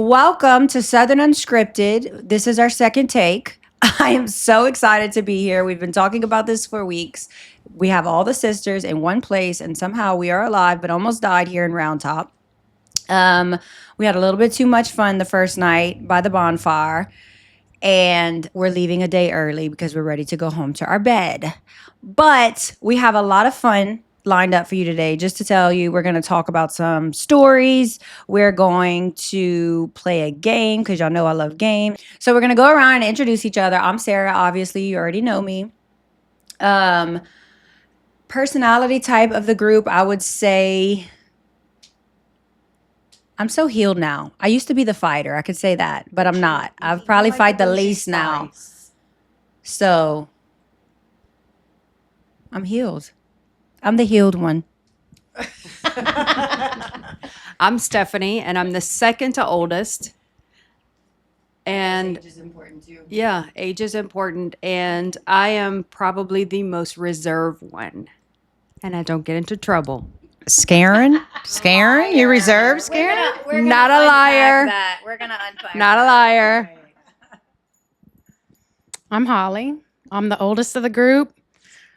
Welcome to Southern Unscripted. This is our second take. I am so excited to be here. We've been talking about this for weeks. We have all the sisters in one place, and somehow we are alive, but almost died here in Round Top. We had a little bit too much fun the first night by the bonfire, and we're leaving a day early because we're ready to go home to our bed. But we have a lot of fun lined up for you today. Just to tell you, we're going to talk about some stories. We're going to play a game because y'all know I love games. So we're going to go around and introduce each other. I'm Sarah. Obviously, you already know me. Personality type of the group, I would say I'm so healed now. I used to be the fighter. I could say that, but I'm not. I've probably fight the least now. So I'm healed. I'm the healed one. I'm Stephanie, and I'm the second to oldest. And Age is important too. yeah, age is important. And I am probably the most reserved one. And I don't get into trouble. Scaring? You reserve scaring? We're Not a liar. That. We're gonna unpack. Not a liar. I'm Holly. I'm the oldest of the group.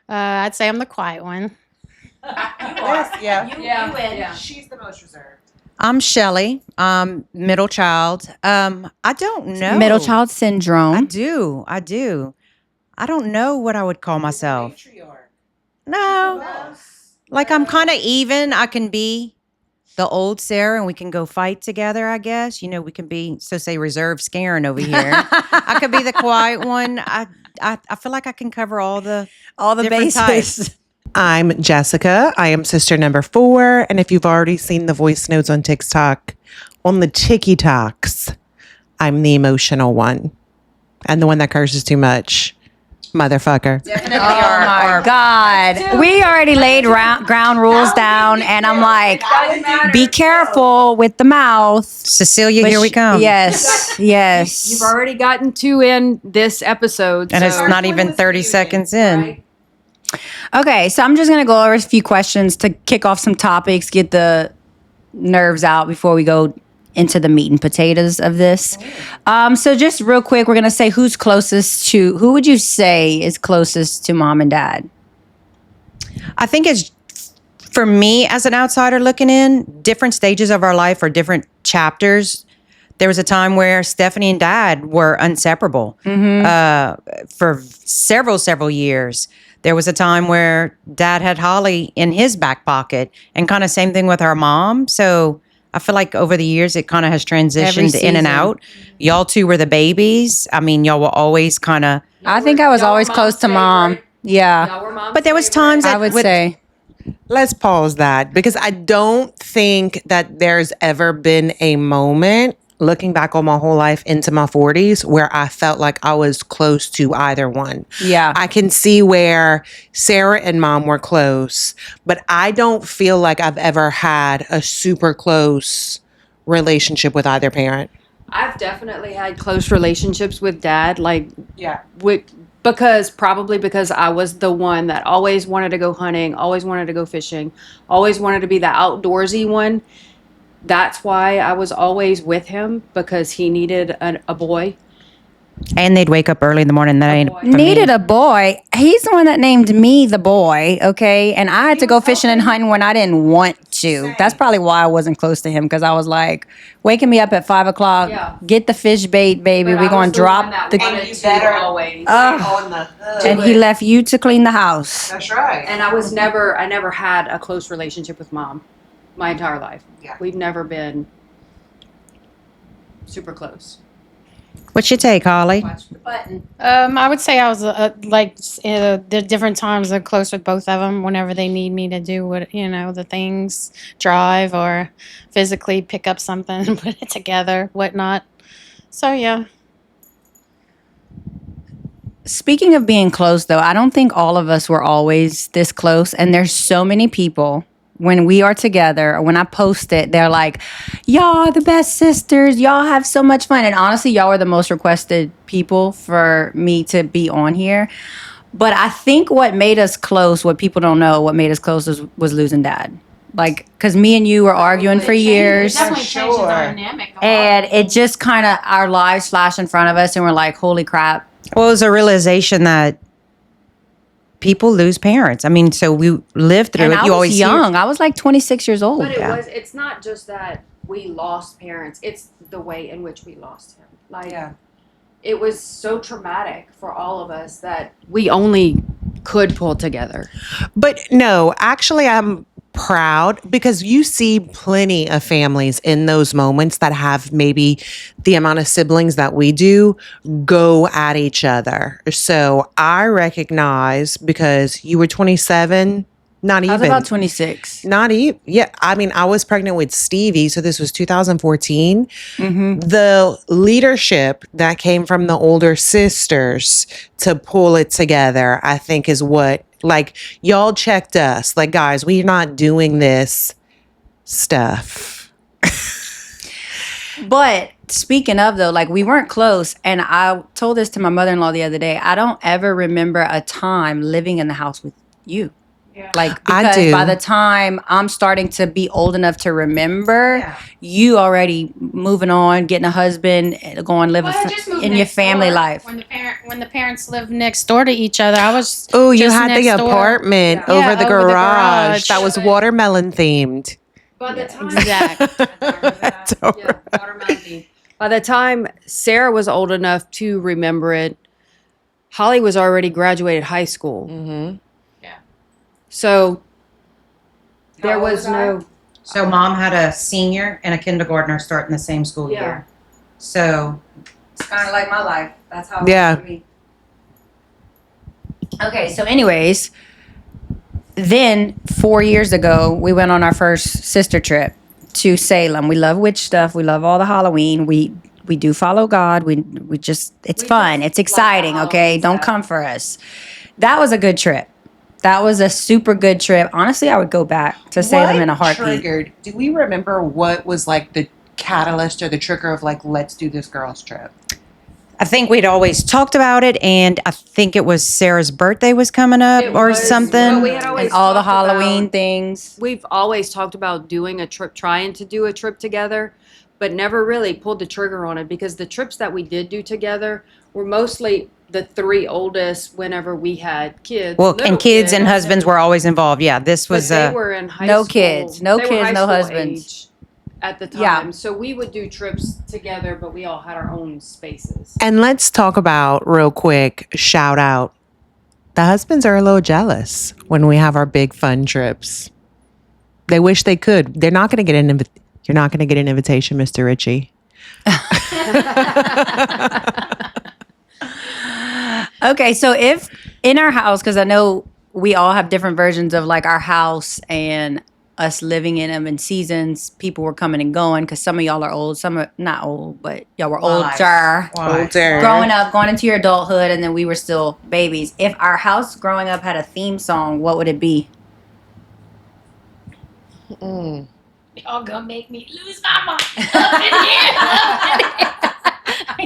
I'd say I'm the quiet one. You win. She's the most reserved. I'm Shelly. Middle child. I don't know. Middle child I syndrome. do. I don't know what I would call myself. No. Like I'm kind of even. I can be the old Sarah and we can go fight together, I guess. You know, we can be, so say, reserved scaring over here. I could be the quiet one. I feel like I can cover all the different bases. types. I'm Jessica. I am sister number 4. And if you've already seen the voice notes on TikTok, on the TikToks, I'm the emotional one. And the one that curses too much. Motherfucker. Oh my God. We already laid ground rules down, and I'm like, be careful with the mouth. Cecilia, here we come. Yes. You've already gotten 2 in this episode. And it's so- not even 30 seconds in. Right? Okay, so I'm just going to go over a few questions to kick off some topics, get the nerves out before we go into the meat and potatoes of this. So just real quick, we're going to say who would you say is closest to mom and dad? I think it's, for me as an outsider looking in, different stages of our life or different chapters. There was a time where Stephanie and Dad were inseparable for several years. There was a time where Dad had Holly in his back pocket, and kind of same thing with our mom. So I feel like over the years, it kind of has transitioned in and out. Y'all two were the babies. I mean, y'all were always kind of. I think I was Y'all were always close to mom's mom. favorite. Yeah, Y'all were mom's But there was favorite. times that I would say. Let's pause that because I don't think that there's ever been a moment looking back on my whole life into my 40s where I felt like I was close to either one. Yeah. I can see where Sarah and mom were close, but I don't feel like I've ever had a super close relationship with either parent. I've definitely had close relationships with Dad. Like, Yeah. because I was the one that always wanted to go hunting, always wanted to go fishing, always wanted to be the outdoorsy one. That's why I was always with him, because he needed a boy. And they'd wake up early in the morning. That ain't for me. Needed a boy. He's the one that named me the boy, okay? And I had to go fishing and hunting when I didn't want to. That's probably why I wasn't close to him, because I was like, waking me up at 5 o'clock, Yeah. get the fish bait, baby. We're going to drop the. Always. on the hood. And he left you to clean the house. That's right. And I never had a close relationship with mom my entire life. Yeah. We've never been super close. What's your take, Holly? I would say I was the different times I'm close with both of them whenever they need me to do the things, drive or physically pick up something and put it together, whatnot. So yeah. Speaking of being close, though, I don't think all of us were always this close. And there's so many people, when we are together, or when I post it, they're like, y'all are the best sisters. Y'all have so much fun. And honestly, y'all are the most requested people for me to be on here. But I think what made us close, what people don't know, what made us close was losing Dad. Like, because me and you were arguing for It years. definitely changes the dynamic. of And our- it just kind of, our lives flashed in front of us, and we're like, holy crap. Well, it was a realization that people lose parents. I mean, so we lived through And it. I You was always hear- young. I was like 26 years old. But it's not just that we lost parents, it's the way in which we lost him. Like, it was so traumatic for all of us that we only could pull together. But no, actually, I'm proud because you see plenty of families in those moments that have maybe the amount of siblings that we do go at each other. So I recognize because you were 27, not I was even. about 26. Not even. Yeah. I mean, I was pregnant with Stevie. So this was 2014. The leadership that came from the older sisters to pull it together, I think, is what, like, y'all checked us. Like, guys, we're not doing this stuff. But speaking of, though, like, we weren't close. And I told this to my mother-in-law the other day. I don't ever remember a time living in the house with you. Yeah. Like, I because do. by the time I'm starting to be old enough to remember, you already moving on, getting a husband, going live Well, I just moved in your next family door. life. When the parents lived next door to each other, I was. Oh, you just had the next door. apartment Yeah, over the over the garage garage. that was watermelon themed. By the time Exactly. watermelon. By the time Sarah was old enough to remember it, Holly was already graduated high school. Mm-hmm. So there How old was was I? no. So mom had a senior and a kindergartner starting the same school Yeah. year. So It's kind of like my life. That's how Yeah. it was for me. Okay, so anyways, then 4 years ago, we went on our first sister trip to Salem. We love witch stuff. We love all the Halloween. We do follow God. We just, it's fun. It's exciting, okay? Don't come for us. That was a good trip. That was a super good trip. Honestly, I would go back to Salem in a heartbeat. Triggered? Do we remember what was like the catalyst or the trigger of like, let's do this girls trip? I think we'd always talked about it, and I think it was Sarah's birthday was coming up It or was, something. but we had always And all the talked about- Halloween things. We've always talked about doing a trip, trying to do a trip together, but never really pulled the trigger on it because the trips that we did do together were mostly the three oldest whenever we had kids. Well, little and kids and husbands were always involved. Yeah, this But was they were in high no school. kids, no They were kids, high no school husbands. age at the time. Yeah. So we would do trips together, but we all had our own spaces. And let's talk about real quick, shout out. The husbands are a little jealous when we have our big fun trips. They wish they could. They're not going to get an you're not going to get an invitation, Mr. Ritchie. Okay, so if in our house, because I know we all have different versions of like our house and us living in them in seasons, people were coming and going because some of y'all are old, some are not old, but y'all were older. Older. Growing up, going into your adulthood, and then we were still babies. If our house growing up had a theme song, what would it be? Y'all gonna make me lose my mind. Up in here, up in here.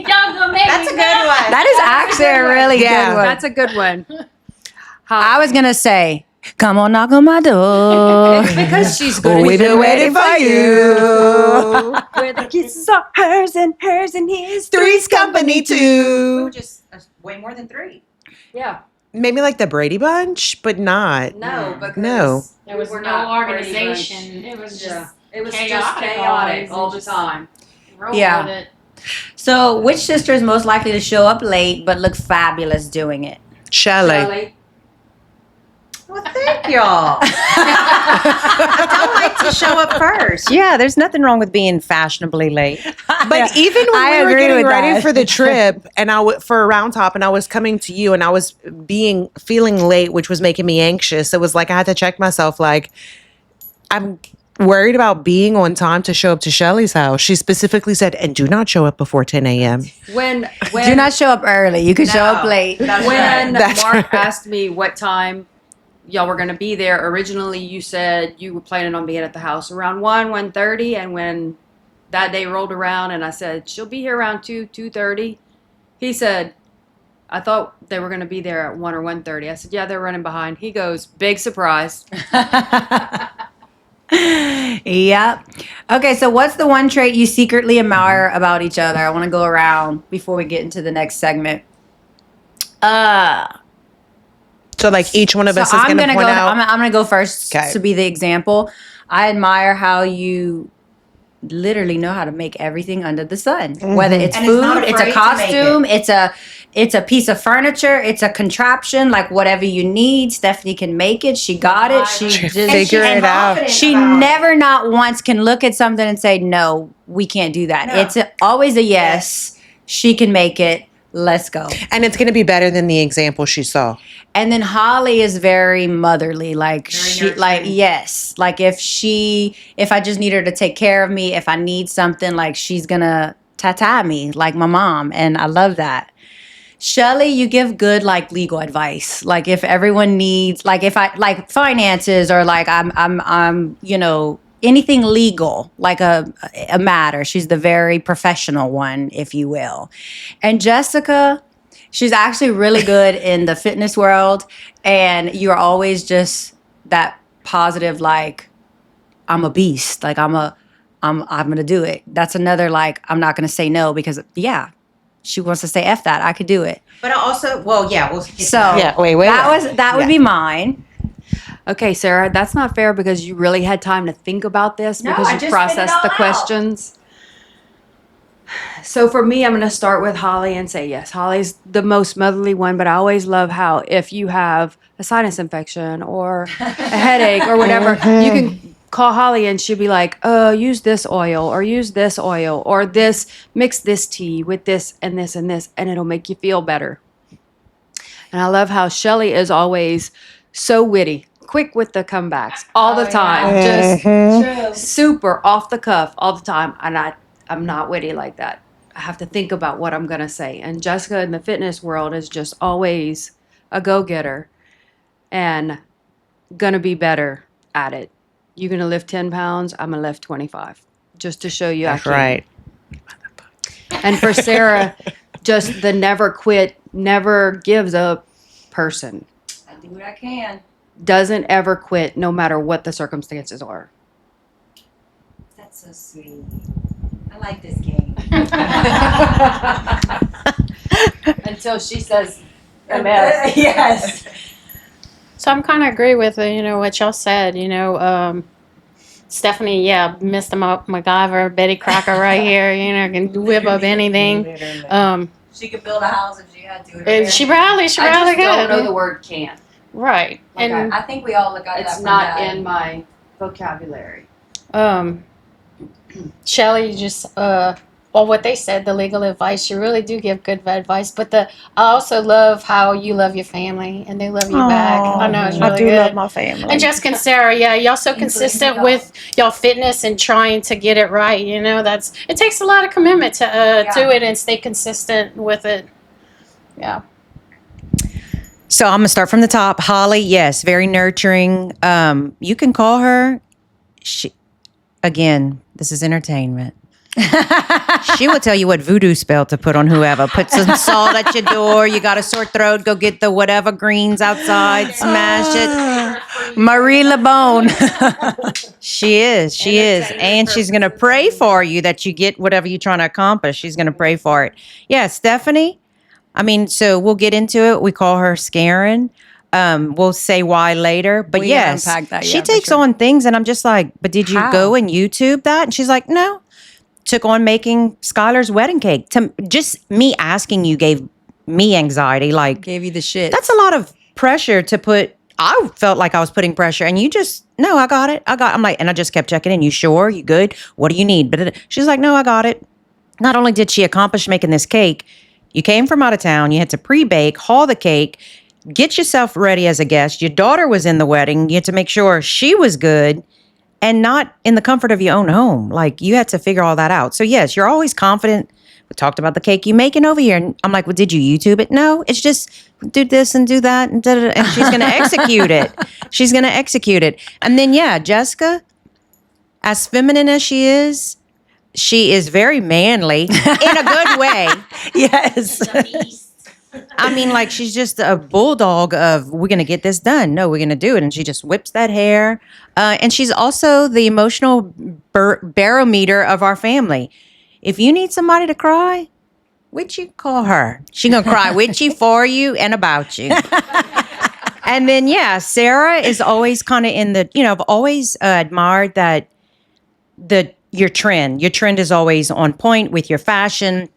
Y'all gonna make That's me a good one. That is actually a really Yeah. good one. That's a good one. I was gonna say, "Come on, knock on my door." because she's good. We've been waiting for you. Where the kisses are hers and his. Three's company too. just way more than three. Yeah. Maybe like the Brady Bunch, but not. No, because No. There was we were no not Brady organization. Bunch. It was Yeah. just It was chaotic just chaotic always all and the just- time. roll Yeah. with it. So, which sister is most likely to show up late but look fabulous doing it? Shelley. Well, thank y'all. I don't like to show up first. Yeah, there's nothing wrong with being fashionably late. But even when I we were agree getting with ready that. for the trip, and for a round top, and I was coming to you, and I was feeling late, which was making me anxious. It was like I had to check myself. Like I'm worried about being on time to show up to Shelly's house. She specifically said, "And do not show up before 10 a.m." When Do not show up early. You can show up late. when That's Mark right. asked me what time y'all were going to be there, originally you said you were planning on being at the house around 1:30, and when that day rolled around and I said she'll be here around 2:30, he said, I thought they were going to be there at 1 or 1:30. I said, yeah, they're running behind. He goes, big surprise. Yep. Okay, so what's the one trait you secretly admire about each other? I want to go around before we get into the next segment. So like each one of us is I'm going to gonna point go. out. I'm gonna go first Okay. to be the example. I admire how you literally know how to make everything under the sun. Whether it's And it's food, not it's a afraid to make costume, it's a piece of furniture, it's a contraption, like whatever you need, Stephanie can make it. She got it. She just Figure it out. She never not once can look at something and say, "No, we can't do that." No. It's always a yes. She can make it. Let's go. And it's going to be better than the example she saw. And then Holly is very motherly. Like nurturing. yes. Like if I just need her to take care of me, if I need something, like she's gonna tata me like my mom. And I love that. Shelly, you give good like legal advice. Like if everyone needs, like if I like finances or like I'm anything legal, like a matter. She's the very professional one, if you will. And Jessica, she's actually really good in the fitness world, and you're always just that positive, like I'm a beast, like I'm gonna do it. That's another like I'm not gonna say no because she wants to say F that. I could do it. But I also, well, yeah, we'll get to So that. wait. that would be mine. Okay, Sarah, that's not fair because you really had time to think about this No, because I you just spit it processed all the out. questions. So for me, I'm going to start with Holly and say yes. Holly's the most motherly one, but I always love how if you have a sinus infection or a headache or whatever, you can call Holly and she'll be like, use this oil or use this oil or this, mix this tea with this and this and this, and it'll make you feel better. And I love how Shelly is always so witty, quick with the comebacks all the time, just super off the cuff all the time. And I'm not witty like that. I have to think about what I'm going to say. And Jessica in the fitness world is just always a go-getter and going to be better at it. You're going to lift 10 pounds, I'm going to lift 25 just to show you That's I can. right. And for Sarah, just the never quit, never gives up person. I do what I can. Doesn't ever quit no matter what the circumstances are. That's so sweet. I like this game. Until she says Yes. So I'm kind of agree with what y'all said. Stephanie, Mr. MacGyver, Betty Crocker right here. Can whip up anything. She could build a house if she had to. And she probably I just could. don't know the word can. Right. Like And I think we all look at that. It's from not that. in my vocabulary. Shelly just what they said, the legal advice, you really do give good advice. But I also love how you love your family and they love you back. I know it's really I do good. love my family. And Jessica and Sarah, y'all so consistent with y'all fitness and trying to get it right. It takes a lot of commitment to it and stay consistent with it. Yeah. So I'm gonna start from the top. Holly, yes, very nurturing. You can call her. Again, this is entertainment. She will tell you what voodoo spell to put on whoever. Put some salt at your door. You got a sore throat. Go get the whatever greens outside. Smash it. Marie LeBone. She is. And she's going to pray for you that you get whatever you're trying to accomplish. She's going to pray for it. Yeah, Stephanie. I mean, so we'll get into it. We call her Scarin. We'll say why later. But We yes, unpack that, she yeah, for takes sure. on things and I'm just like, but did you How? go and YouTube that? And she's like, no. Took on making Skylar's wedding cake. Just me asking you gave me anxiety. Like, Gave you the shit. that's a lot of pressure to put. I felt like I was putting pressure and you just, no, I got it. I'm like, and I just kept checking in. You sure? You good? What do you need? But she's like, no, I got it. Not only did she accomplish making this cake, you came from out of town. You had to pre-bake, haul the cake, get yourself ready as a guest. Your daughter was in the wedding. You had to make sure she was good and not in the comfort of your own home. Like, you had to figure all that out. So yes, you're always confident. We talked about the cake you making over here. And I'm like, well, did you YouTube it? No, it's just do this and do that. And, da, da, da, and she's going to execute it. She's going to execute it. And then, yeah, Jessica, as feminine as she is very manly in a good way. yes. I mean, like she's just a bulldog of we're gonna get this done. No, we're gonna do it, and she just whips that hair. And she's also the emotional barometer of our family. If you need somebody to cry, Witchy, call her. She gonna cry with you, for you, and about you. And then yeah, Sarah is always kind of in the. I've always admired that your trend. Your trend is always on point with your fashion,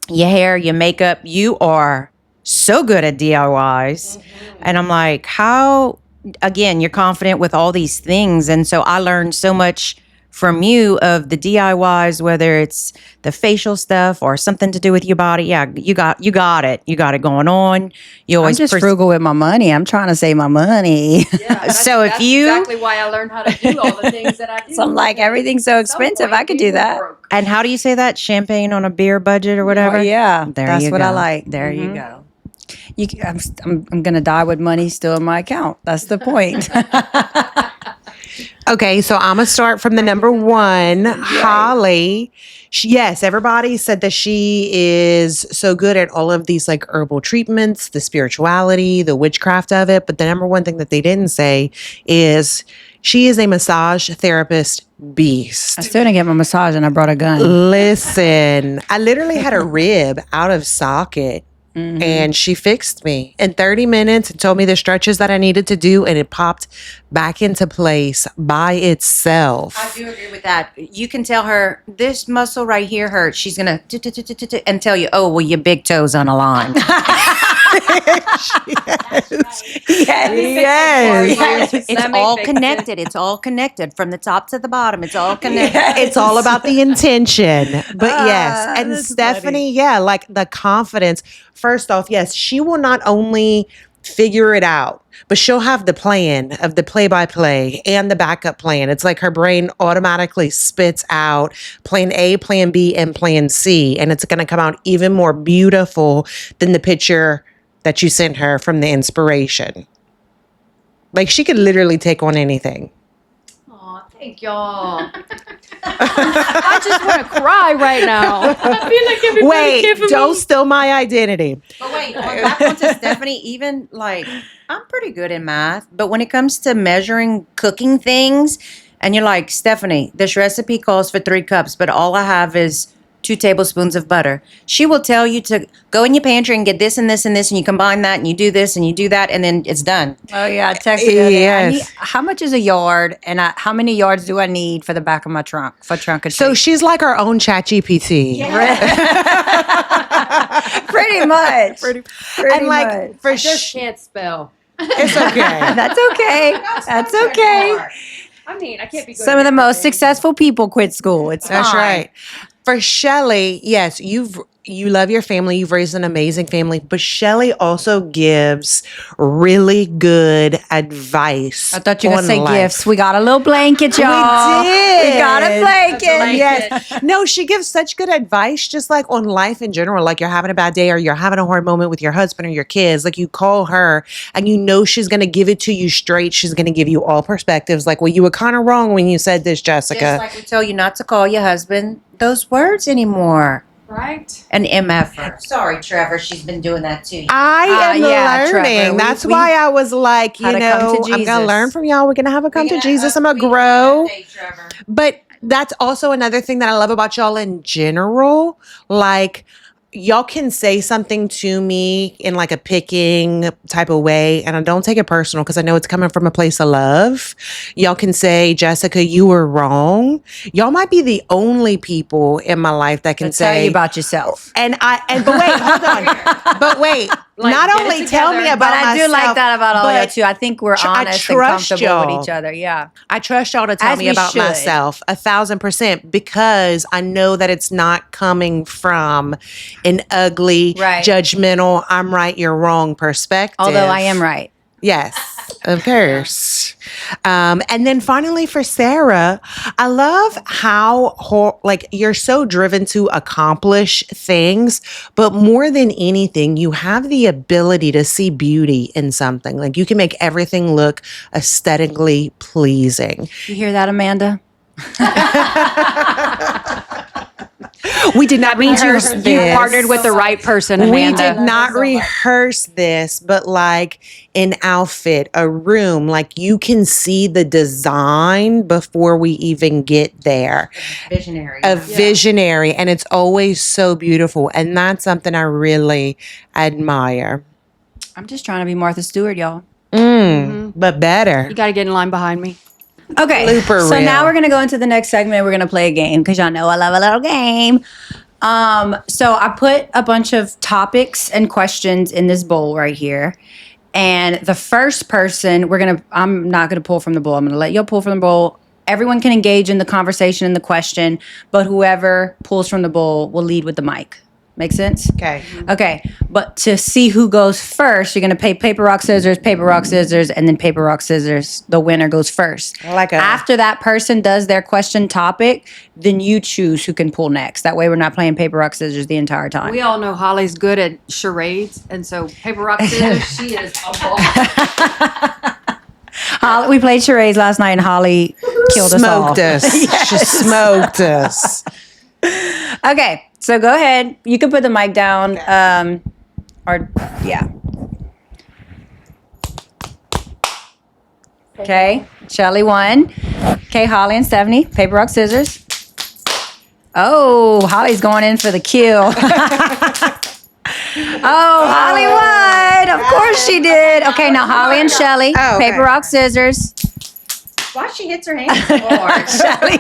your hair, your makeup. You are so good at DIYs. And I'm like, how, again, you're confident with all these things. And so I learned so much from you of the DIYs, whether it's the facial stuff or something to do with your body. Yeah, you got it. You got it going on. You I'm always just frugal with my money. I'm trying to save my money. Yeah, So if you- exactly why I learned how to do all the things that I do. So I'm like, everything's so expensive. I could do that. And how do you say that? Champagne on a beer budget or whatever? Yeah, There that's you what I go. like. There you go. I'm gonna die with money still in my account. That's the point. Okay, so I'm gonna start from the number one, Holly. Yes, everybody said that she is so good at all of these like herbal treatments, the spirituality, the witchcraft of it. But the number one thing that they didn't say is she is a massage therapist beast. I still didn't get my massage, and I brought a gun. Listen, I literally had a rib out of socket. And she fixed me in 30 minutes and told me the stretches that I needed to do, and it popped back into place by itself. I do agree with that. You can tell her this muscle right here hurts. She's gonna and tell you, oh well, your big toe's unaligned. Yes. It's all connected. It's all connected from the top to the bottom. It's all connected. It's all about the intention. But yes. And Stephanie, yeah, like the confidence. First off, yes, she will not only figure it out, but she'll have the plan of the play-by-play and the backup plan. It's like her brain automatically spits out plan A, plan B, and plan C. And it's going to come out even more beautiful than the picture that you sent her from the inspiration. Like she could literally take on anything. Aw, thank y'all. I just want to cry right now. I feel like everybody Wait, don't steal my identity. But wait, back onto Stephanie, even like I'm pretty good in math, but when it comes to measuring cooking things, and you're like, Stephanie, this recipe calls for 3 cups, but all I have is 2 tablespoons of butter. She will tell you to go in your pantry and get this and this and this, and you combine that, and you do this and you do that, and then it's done. Oh yeah, I texted her. Yes. How much is a yard, and how many yards do I need for the back of my trunk for trunk or treat? So she's like our own ChatGPT. pretty much. Pretty And like much. for I just can't spell. it's okay. That's okay. That's okay. I mean, I can't be good Some of the most successful people quit school. It's That's fine. right. For Shelly, yes, you love your family. You've raised an amazing family, but Shelly also gives really good advice. I thought you were on gonna say life. gifts. We got a little blanket, y'all. We did. We got a blanket. Yes. No, she gives such good advice just like on life in general. Like you're having a bad day or you're having a hard moment with your husband or your kids. Like you call her and you know she's going to give it to you straight. She's going to give you all perspectives. Like, well, you were kind of wrong when you said this, Jessica. Just like we tell you not to call your husband those words anymore. Right? An MF. Sorry, Trevor. She's been doing that too. I am yeah, Trevor, learning. we- That's we why I was like, you had to come know, to I'm going to Jesus. learn from y'all. We're going to have a come to Jesus. I'm going to grow. Trevor. But that's also another thing that I love about y'all in general. Like, y'all can say something to me in like a picking type of way, and I don't take it personal because I know it's coming from a place of love. Y'all can say, Jessica, you were wrong. Y'all might be the only people in my life that can Tell say you about yourself. but wait, hold on. But wait, Like, not get it only tell me together. about But I do like myself, that about all y'all but too. I think we're I honest and trust comfortable y'all. with each other. Yeah. I trust y'all to tell As me we about should. myself 1,000% because I know that it's not coming from an ugly, Right. judgmental, I'm right, you're wrong perspective. Although I am right. Yes, of course. And then finally for Sarah, I love how like you're so driven to accomplish things, but more than anything, you have the ability to see beauty in something. Like you can make everything look aesthetically pleasing. You hear that, Amanda? We did not rehearse You this. partnered with the right person, We Amanda. did not rehearse this, but like an outfit, a room, like you can see the design before we even get there. Visionary. A visionary, and it's always so beautiful. And that's something I really admire. I'm just trying to be Martha Stewart, y'all. But better. You got to get in line behind me. Okay. Blooper So reel. now we're going to go into the next segment. We're going to play a game because y'all know I love a little game. So I put a bunch of topics and questions in this bowl right here. And the first person, I'm not going to pull from the bowl. I'm going to let y'all pull from the bowl. Everyone can engage in the conversation and the question, but whoever pulls from the bowl will lead with the mic. Make sense? Okay. Okay. But to see who goes first, you're going to play paper, rock, scissors, and then paper, rock, scissors. The winner goes first. After that person does their question topic, then you choose who can pull next. That way we're not playing paper, rock, scissors the entire time. We all know Holly's good at charades, and so paper, rock, scissors, she is a ball. We played charades last night and Holly killed us all. Smoked us. She smoked us. Okay. So go ahead. You can put the mic down. Yeah. Okay. Shelly won. Okay, Holly and Stephanie. Paper, rock, scissors. Oh, Holly's going in for the kill. Holly won. Of course she did. Okay, now Holly and Shelly. Oh, okay. Paper, rock, scissors. Why she hits her hand so hard? Shelly,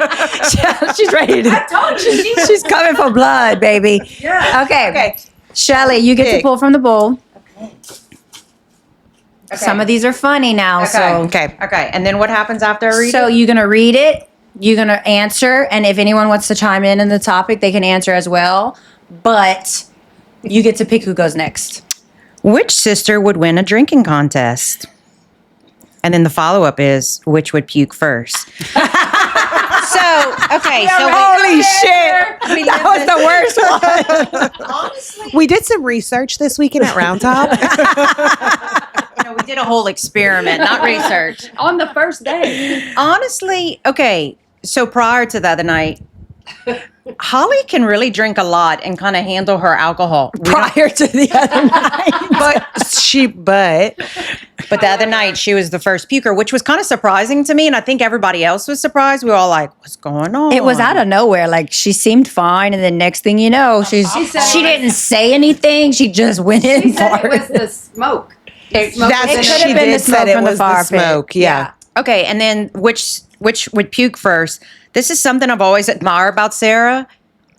she's ready to. I told you. She's coming for blood, baby. Yeah. Okay. Shelly, you get to pull from the bowl. Okay. Some of these are funny now, so. Okay. And then what happens after I read So it? you're going to read it, you're going to answer, and if anyone wants to chime in the topic, they can answer as well. But you get to pick who goes next. Which sister would win a drinking contest? And then the follow-up is, which would puke first? Holy shit! That was the worst one. Honestly, We did some research this weekend at Round Top. we did a whole experiment, not research. On the first day. Honestly, okay. So prior to the other night, Holly can really drink a lot and kind of handle her alcohol. Prior to the other night. But the other night she was the first puker, which was kind of surprising to me, and I think everybody else was surprised. We were all like, "What's going on?" It was out of nowhere. Like she seemed fine, and then next thing you know, she didn't say anything. She just went in She for said it was it. the smoke. That's It what could she have been the did. smoke Said it from the was fire the pit. smoke. Yeah. Okay, and then which would puke first? This is something I've always admired about Sarah.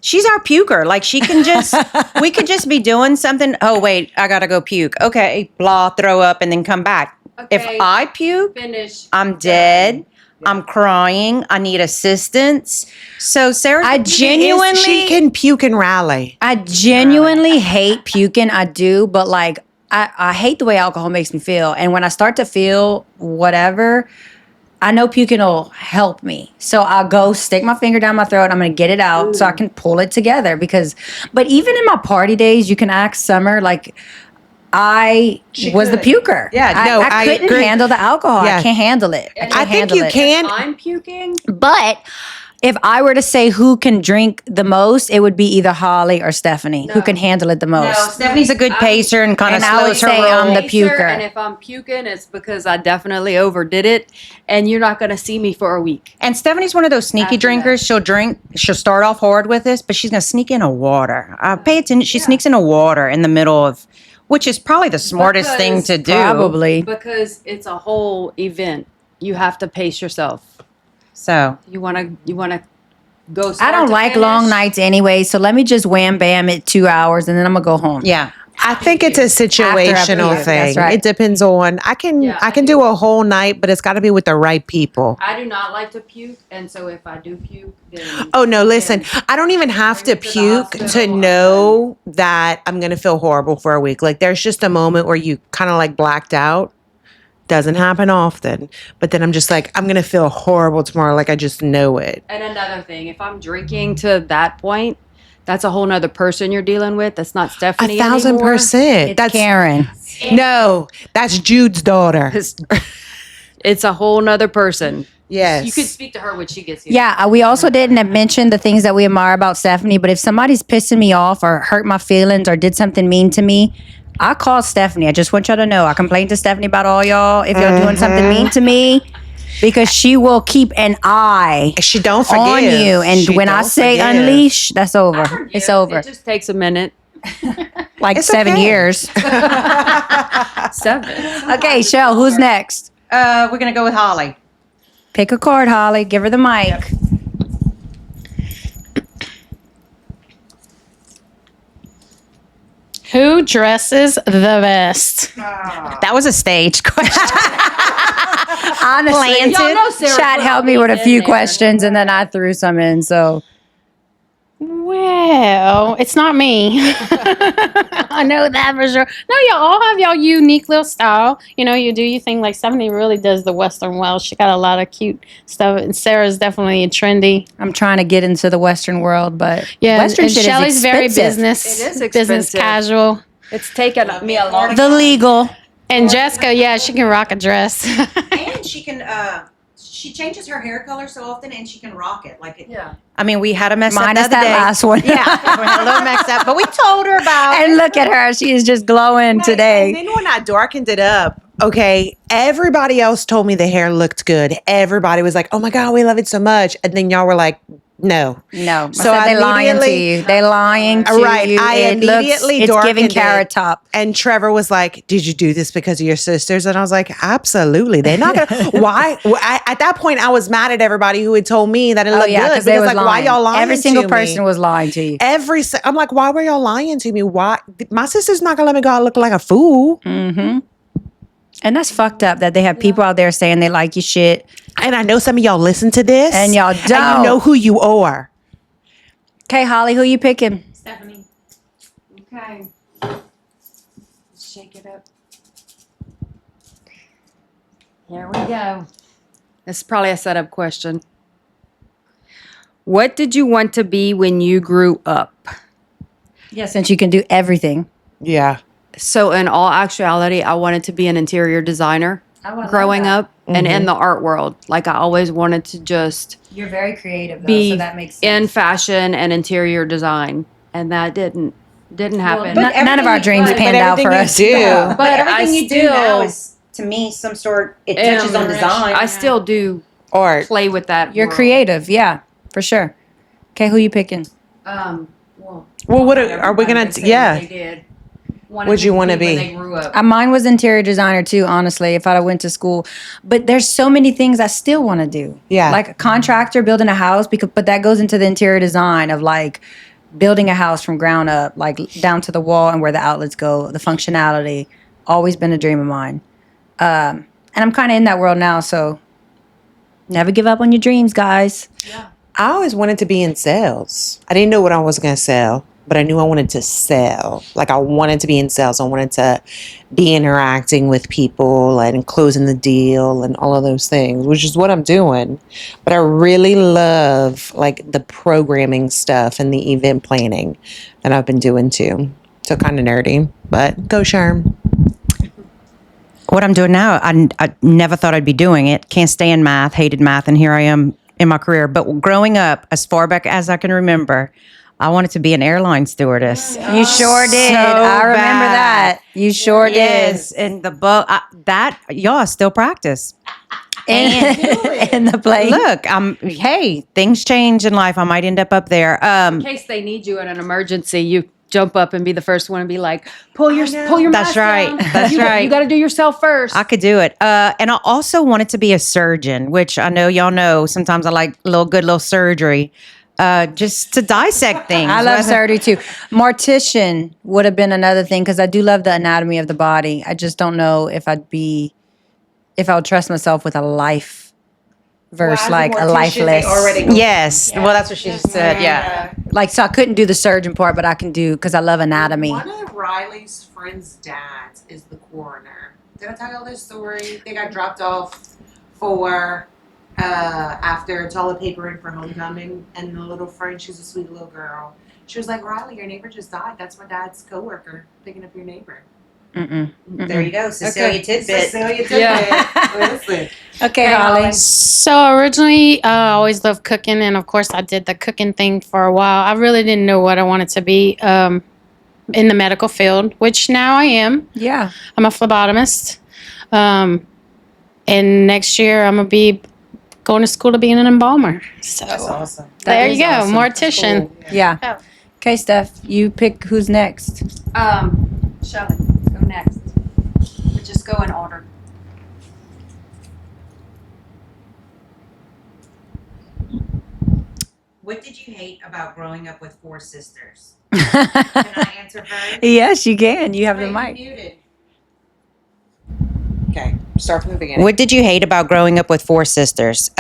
She's our puker. Like she can just, we could just be doing something. Oh wait, I gotta go puke. Okay, blah, throw up, and then come back. If Okay. I puke, Finish. I'm dead. I'm crying. I need assistance. So Sarah, She can puke and rally. I genuinely hate puking. I do, but like I hate the way alcohol makes me feel. And when I start to feel whatever, I know puking will help me. So I'll go stick my finger down my throat. I'm going to get it out so I can pull it together but even in my party days, you can ask Summer, like I was the puker. Yeah, no, I couldn't agree. handle the alcohol. Yeah. I can't handle it. I think you can. I'm puking. But if I were to say who can drink the most, it would be either Holly or Stephanie who can handle it the most. Stephanie's a good pacer and kind of And I would slows her say roll. I'm the puker. And if I'm puking, it's because I definitely overdid it, and you're not going to see me for a week. And Stephanie's one of those sneaky After drinkers. She'll drink. She'll start off hard with this, but she's gonna sneak in a water. Pay attention. She sneaks in a water in the middle of, which is probably the smartest thing to do. Probably. Because it's a whole event. You have to pace yourself. So You want to go. I start don't to like finish. long nights anyway, so let me just wham bam it 2 hours and then I'm gonna go home. yeah, I think it's a situational puke, thing. that's right. It depends on. I can do a whole night, but it's got to be with the right people. I do not like to puke, and so if I do puke, then Oh no, listen. I don't even have to Bring it to the puke to hospital. know that I'm going to feel horrible for a week. Like there's just a moment where you kind of like blacked out. Doesn't happen often, but then I'm just like I'm going to feel horrible tomorrow, like I just know it. And another thing, if I'm drinking to that point, that's a whole nother person you're dealing with. That's not Stephanie anymore. 1,000%. It's That's Karen. No, that's Jude's daughter. It's a whole nother person. Yes. You could speak to her when she gets here. Yeah, we also didn't mention the things that we admire about Stephanie, but if somebody's pissing me off or hurt my feelings or did something mean to me, I call Stephanie. I just want y'all to know. I complain to Stephanie about all y'all if y'all doing something mean to me because she will keep an eye She don't forgive. on you. And She when I don't say forgive. unleash, that's over. It's over. It just takes a minute. Like It's 7 okay. years. 7. Okay, Shell, who's next? We're gonna go with Holly. Pick a card, Holly. Give her the mic. Who dresses the best? That was a stage question. Honestly, Y'all know Sarah Chad put helped all me with a these few in there. questions and then I threw some in. So Well, it's not me. I know that for sure. No, y'all all have y'all unique little style. You know, you do your thing. Like Stephanie really does the Western well. She got a lot of cute stuff, and Sarah's definitely trendy. I'm trying to get into the Western world, but Yeah, Western and shit Shelly's is very expensive. business. It is business expensive. casual. It's taken me a long The legal. And Jessica, yeah, she can rock a dress. And she can. She changes her hair color so often, and she can rock it like it. Yeah. I mean, we had a mess up the Minus other that day. last one. Yeah, we had a little mess up, but we told her about it. And look at her. She is just glowing And today. then when I darkened it up, okay, everybody else told me the hair looked good. Everybody was like, "Oh my god, we love it so much," and then y'all were like, "No." No. So So they lying to immediately- you. They lying to Right, you. I It looks, immediately it's giving darkened carrot it. top. And Trevor was like, "Did you do this because of your sisters?" And I was like, "Absolutely. They're not gonna." Why? At that point, I was mad at everybody who had told me that it looked good they because, was like, lying. why y'all lying? Every single to person me? was lying to you. I'm like, why were y'all lying to me? Why? My sister's not gonna let me go out look like a fool. And that's fucked up that they have people out there saying they like your shit. And I know some of y'all listen to this, And y'all and don't. you know who you are. Okay, Holly, who you picking? Stephanie. Okay. Shake it up. Here we go. This is probably a setup question. What did you want to be when you grew up? Yeah, since you can do everything. Yeah. So, in all actuality, I wanted to be an interior designer growing up and in the art world. Like, I always wanted to just You're very creative, though, be so that makes sense. in fashion and interior design. And that didn't happen. Well, none of our dreams panned out for us. Do. But everything you do now is, to me, some sort. It am- touches on design. I still do Art. play with that. You're world. creative, yeah, for sure. Okay, who you picking? Well, Well, what are we gonna? Everybody, they say Yeah. what they did. What'd you wanna when be? they grew up. Mine was interior designer too, honestly, if I went to school. But there's so many things I still want to do. Yeah. Like a contractor building a house, but that goes into the interior design of like building a house from ground up, like down to the wall and where the outlets go, the functionality. Always been a dream of mine. And I'm kind of in that world now, so never give up on your dreams, guys. I always wanted to be in sales. I didn't know what I was gonna sell, but I knew I wanted to sell. Like, I wanted to be in sales. I wanted to be interacting with people and closing the deal and all of those things, which is what I'm doing. But I really love like the programming stuff and the event planning that I've been doing too. So kind of nerdy, but go Sherm. What I'm doing now, I never thought I'd be doing it. Can't stand math, hated math, and here I am in my career. But growing up, as far back as I can remember, I wanted to be an airline stewardess. You sure did. So I remember bad. that. You sure Yes, and the book that y'all I still practice. did. In the plane. Look, hey, things change in life. I might end up there. In case they need you in an emergency, you jump up and be the first one and be like, pull your That's mask right. down. That's right. You got to do yourself first. I could do it. And I also wanted to be a surgeon, which I know y'all know. Sometimes I like good little surgery, just to dissect things. I love surgery too. Mortician would have been another thing because I do love the anatomy of the body. I just don't know if I would trust myself with a life versus like a lifeless. Yes. Well, that's what she said. Yeah. Like, so I couldn't do the surgeon part, but I can do because I love anatomy. One of Riley's friends' dads is the coroner. Did I tell y'all this story? They got dropped off for after it's all the paper in for homecoming, and the little friend, she's a sweet little girl. She was like, "Riley, your neighbor just died. That's my dad's coworker picking up your neighbor." There you go, Cecilia tidbit. Listen. Okay, Hey, Holly. Holly. So originally, I always loved cooking, and of course, I did the cooking thing for a while. I really didn't know what I wanted to be in the medical field, which now I am. Yeah. I'm a phlebotomist, and next year I'm gonna be going to school to be an embalmer. So Awesome. That there is you go, awesome. mortician. Yeah. Oh. Okay, Steph, you pick who's next. Shelly, go next. But just go in order. What did you hate about growing up with 4 sisters? Can I answer first? Yes, you can. You have the mic. Muted. Okay, start from the beginning. What did you hate about growing up with 4 sisters?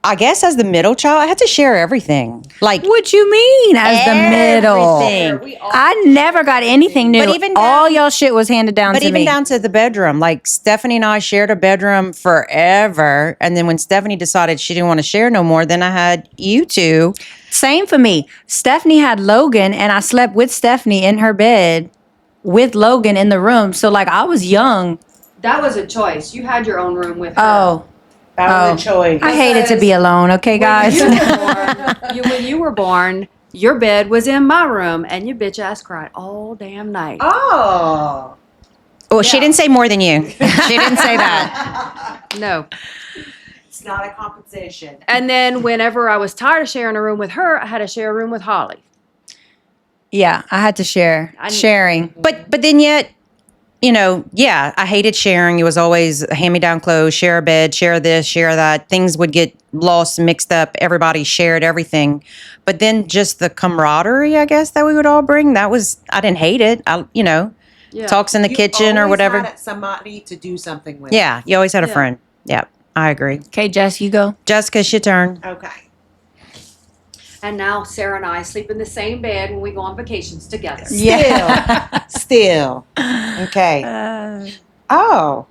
I guess as the middle child, I had to share everything. Like, What you mean as the middle? everything. I never got anything new. But even all down- y'all shit was handed down But to even me. down to the bedroom, like Stephanie and I shared a bedroom forever. And then when Stephanie decided she didn't want to share no more, then I had you two. Same for me. Stephanie had Logan, and I slept with Stephanie in her bed with Logan in the room. So, like, I was young. That was a choice. You had your own room with her. Oh, That was a choice. I hated to be alone. Okay, guys. When you were born, your bed was in my room, and your bitch ass cried all damn night. Oh. Well, she didn't say more than you. She didn't say that. No. It's not a competition. And then whenever I was tired of sharing a room with her, I had to share a room with Holly. Yeah, I had to share. Sharing. But then yet, you know, yeah, I hated sharing. It was always hand-me-down clothes, share a bed, share this, share that. Things would get lost, mixed up. Everybody shared everything. But then just the camaraderie, I guess, that we would all bring, that was, I didn't hate it. Yeah. Talks in the kitchen or whatever. Had somebody to do something with. Yeah, you always had a Yeah. friend. Yeah, I agree. Okay, Jess, you go. Jessica, it's your turn. Okay. And now Sarah and I sleep in the same bed when we go on vacations together. Yeah. Still. Okay. Oh.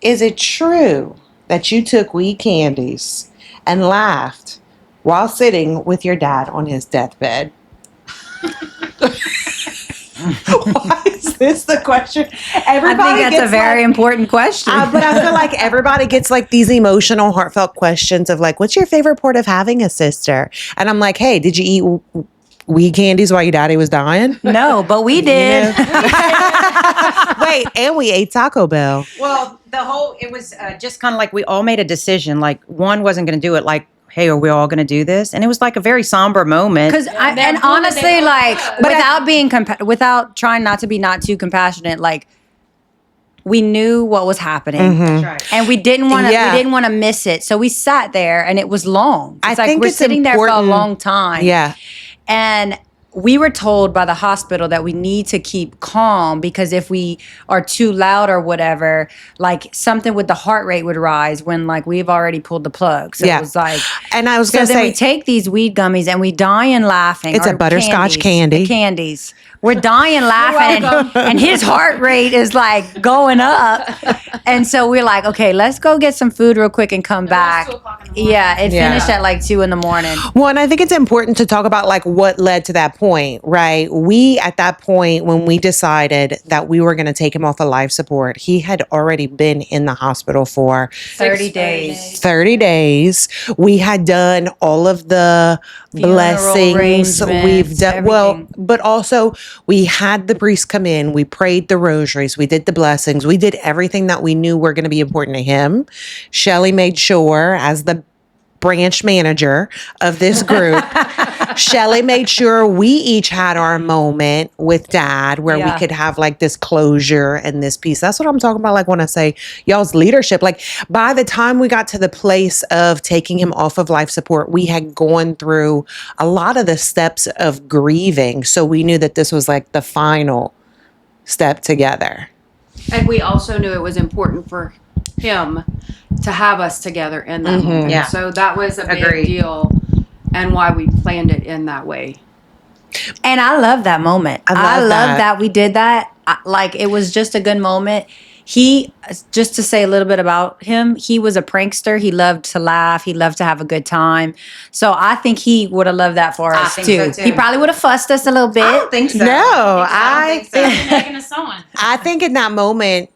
Is it true that you took weed candies and laughed while sitting with your dad on his deathbed? Why is this the question? I think that's a very important question. But I feel like everybody gets like these emotional, heartfelt questions of like, what's your favorite part of having a sister? And I'm like, hey, did you eat weed candies while your daddy was dying? No, but we did. Wait, and we ate Taco Bell. Well, it was just kind of like we all made a decision. Like one wasn't going to do it. Like, hey, are we all going to do this? And it was like a very somber moment. Because and honestly, like without trying not to be not too compassionate, like we knew what was happening, That's right. and we didn't want to. Yeah. We didn't want to miss it, so we sat there, and it was long. It's I like think we're it's sitting there for a important- long time. Yeah. And we were told by the hospital that we need to keep calm because if we are too loud or whatever, like something with the heart rate would rise when like we've already pulled the plug. So Yeah. it was like, And I was so going to then say, we take these weed gummies and we dying laughing. It's a or butterscotch candies, candy. the candies. We're dying laughing and his heart rate is like going up. And so we're like, okay, let's go get some food real quick and come back. 2 o'clock in the morning. Yeah, it Yeah. finished at like 2 a.m. well, and I think it's important to talk about like what led to that point, right? We, at that point, when we decided that we were going to take him off of life support, he had already been in the hospital for 30 days. 30 days. We had done all of the Funeral blessings. We've arrangements, done, well, everything. but also we had the priest come in. We prayed the rosaries. We did the blessings. We did everything that we knew were going to be important to him. Shelley made sure, as the branch manager of this group, Shelley made sure we each had our moment with dad where Yeah. we could have like this closure and this peace. That's what I'm talking about. Like when I say y'all's leadership, like by the time we got to the place of taking him off of life support, we had gone through a lot of the steps of grieving. So we knew that this was like the final step together. And we also knew it was important for him to have us together in that moment. Yeah. So that was a big Agreed. deal and why we planned it in that way. And I love that moment. I love love that. that we did that. Like it was just a good moment. he, just to say a little bit about him, he was a prankster. He loved to laugh. He loved to have a good time. So I think he would have loved that for us think too. so, too. He probably would have fussed us a little bit. I don't think so. No, I think Making a song. I think in that moment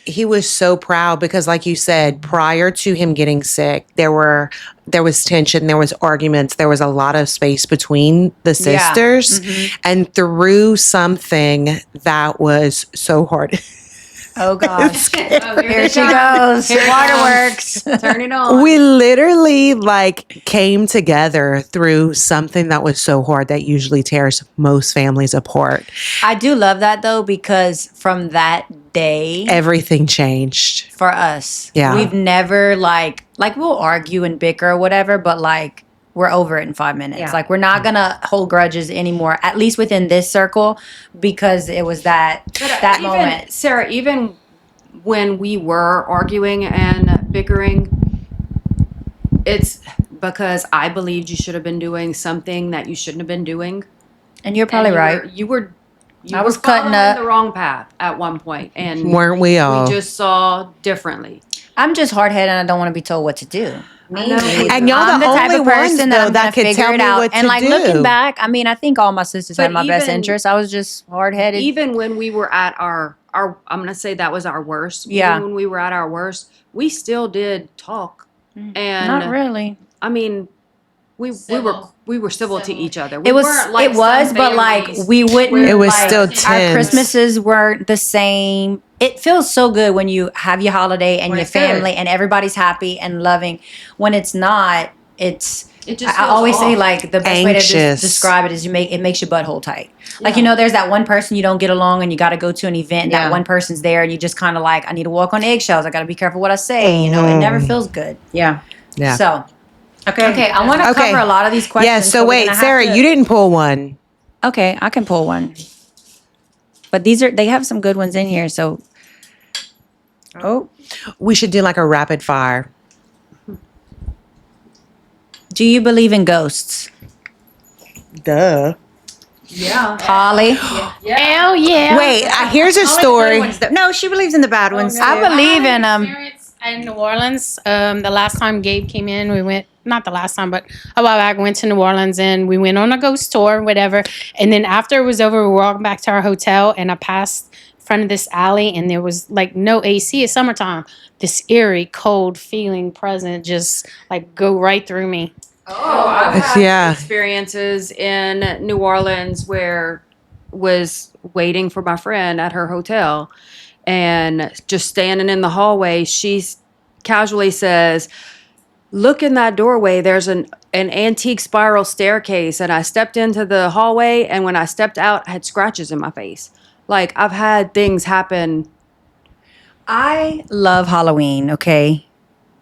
he was so proud because, like you said, prior to him getting sick, there was tension, there was arguments, there was a lot of space between the sisters, and through something that was so hard. Oh gosh. Oh, Here she goes. Here it Waterworks. Turn it on. We literally like came together through something that was so hard that usually tears most families apart. I do love that though, because from that day Everything changed. for us, Yeah. we've never like we'll argue and bicker or whatever, but like we're over it in 5 minutes. Yeah. Like we're not gonna hold grudges anymore, at least within this circle, because it was that Even, moment. Sarah, even when we were arguing and bickering, it's because I believed you should have been doing something that you shouldn't have been doing. And you're probably And right. You were I was cutting following up. the wrong path at one point, and Weren't we all? we just saw differently. I'm just hard headed and I don't want to be told what to do. I know. And y'all I'm the type only of ones person though I'm that gonna could figure tell it me out. what And to like do. looking back, I mean, I think all my sisters had But my best even- interests. I was just hard headed. Even when we were at our I'm gonna say that was our worst. Yeah. Even when we were at our worst, we still did talk. And Not really. I mean, we were civil to each other. We It was, weren't like it was, some but like families we wouldn't. where, It was like, still Our tense. Christmases weren't the same. It feels so good when you have your holiday and When your it's good. family and everybody's happy and loving. When it's not, it's. It just I feels always say off. like the best way to Anxious. describe it is it makes your butthole tight. Like Yeah. there's that one person you don't get along and you got to go to an event. And Yeah. That one person's there and you just kind of like I need to walk on eggshells. I got to be careful what I say. It never feels good. Yeah. Yeah. So Okay. okay, I want to Okay. cover a lot of these questions. Yeah, so we're wait, gonna have Sarah, to- you didn't pull one. Okay, I can pull one. But they have some good ones in here. So, We should do like a rapid fire. do you believe in ghosts? Duh. Yeah. Holly? Hell yeah. Wait, here's a Only the good story. ones, though. No, she believes in the bad ones. I too. believe in them. Experience in New Orleans. The last time Gabe came in, we went, not the last time, but a while back, went to New Orleans and we went on a ghost tour, whatever. And then after it was over, we were walking back to our hotel and I passed in front of this alley and there was like no AC. It's summertime. This eerie, cold feeling present just like go right through me. Oh, I've had Yeah. experiences in New Orleans where was waiting for my friend at her hotel and just standing in the hallway, she casually says, "Look in that doorway, there's an antique spiral staircase." And I stepped into the hallway and when I stepped out, I had scratches in my face. Like I've had things happen. I love Halloween, okay?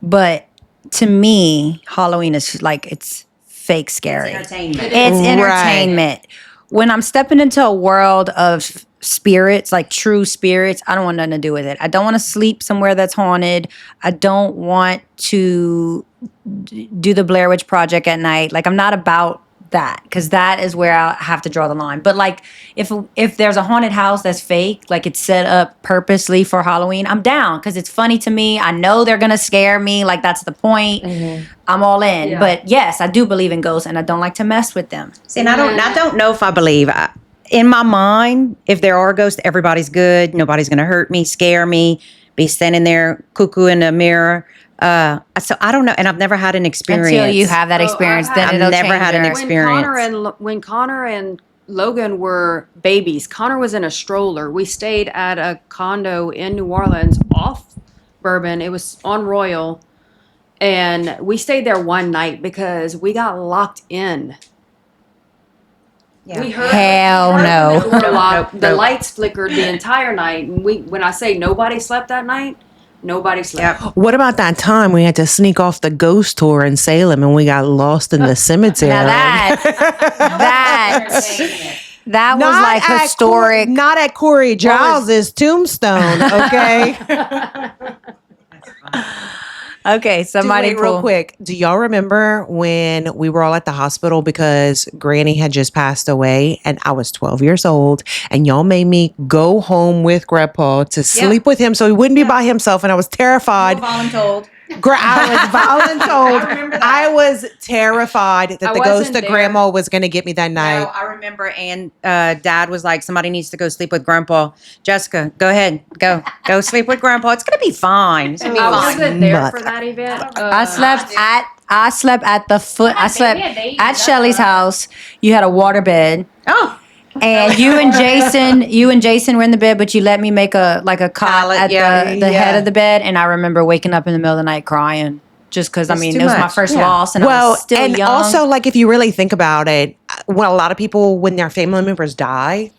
But to me, Halloween is like it's fake scary. Entertainment. It's Right. entertainment. When I'm stepping into a world of spirits, like true spirits, I don't want nothing to do with it. I don't want to sleep somewhere that's haunted. I don't want to do the Blair Witch Project at night. Like I'm not about that because that is where I have to draw the line. But like if there's a haunted house that's fake, like it's set up purposely for Halloween, I'm down because it's funny to me. I know they're gonna scare me. Like that's the point. I'm all in. Yeah. But yes, I do believe in ghosts and I don't like to mess with them. See, and I don't know if I believe. In my mind, if there are ghosts, everybody's good. Nobody's going to hurt me, scare me, be standing there cuckoo in the mirror. So I don't know, and I've never had an experience. Until you have that experience, I've then had- it'll I've never change had an your- experience. When Connor and Logan were babies, Connor was in a stroller. We stayed at a condo in New Orleans off Bourbon. It was on Royal. And we stayed there one night because we got locked in. Yeah. We heard Hell no. the door locked. Nope, The nope. lights flickered the entire night. And when I say nobody slept that night, nobody slept. Yep. What about that time we had to sneak off the ghost tour in Salem and we got lost in the cemetery? Now that was like at historic. not at Corey Giles's tombstone, okay? Okay, somebody Wait, real pull. quick. Do y'all remember when we were all at the hospital because Granny had just passed away and I was 12 years old and y'all made me go home with Grandpa to sleep with him so he wouldn't be by himself and I was terrified. Voluntold. I was voluntold. I was terrified that I the ghost wasn't of there. Grandma was going to get me that No, night. I remember, and Dad was like, "Somebody needs to go sleep with Grandpa." Jessica, go ahead, go sleep with Grandpa. It's gonna be fine. It's gonna be I fine. wasn't there Mutt. for that event. I slept at the foot. I slept we had to eat at that, Shelly's right? house. You had a water bed. Oh, And you and Jason were in the bed, but you let me make a cot Pallet, at yeah. the head of the bed, and I remember waking up in the middle of the night crying just because It's it too was my much. first Yeah. loss, and I Well, was still and young. also, like, if you really think about it, well, a lot of people, when their family members die,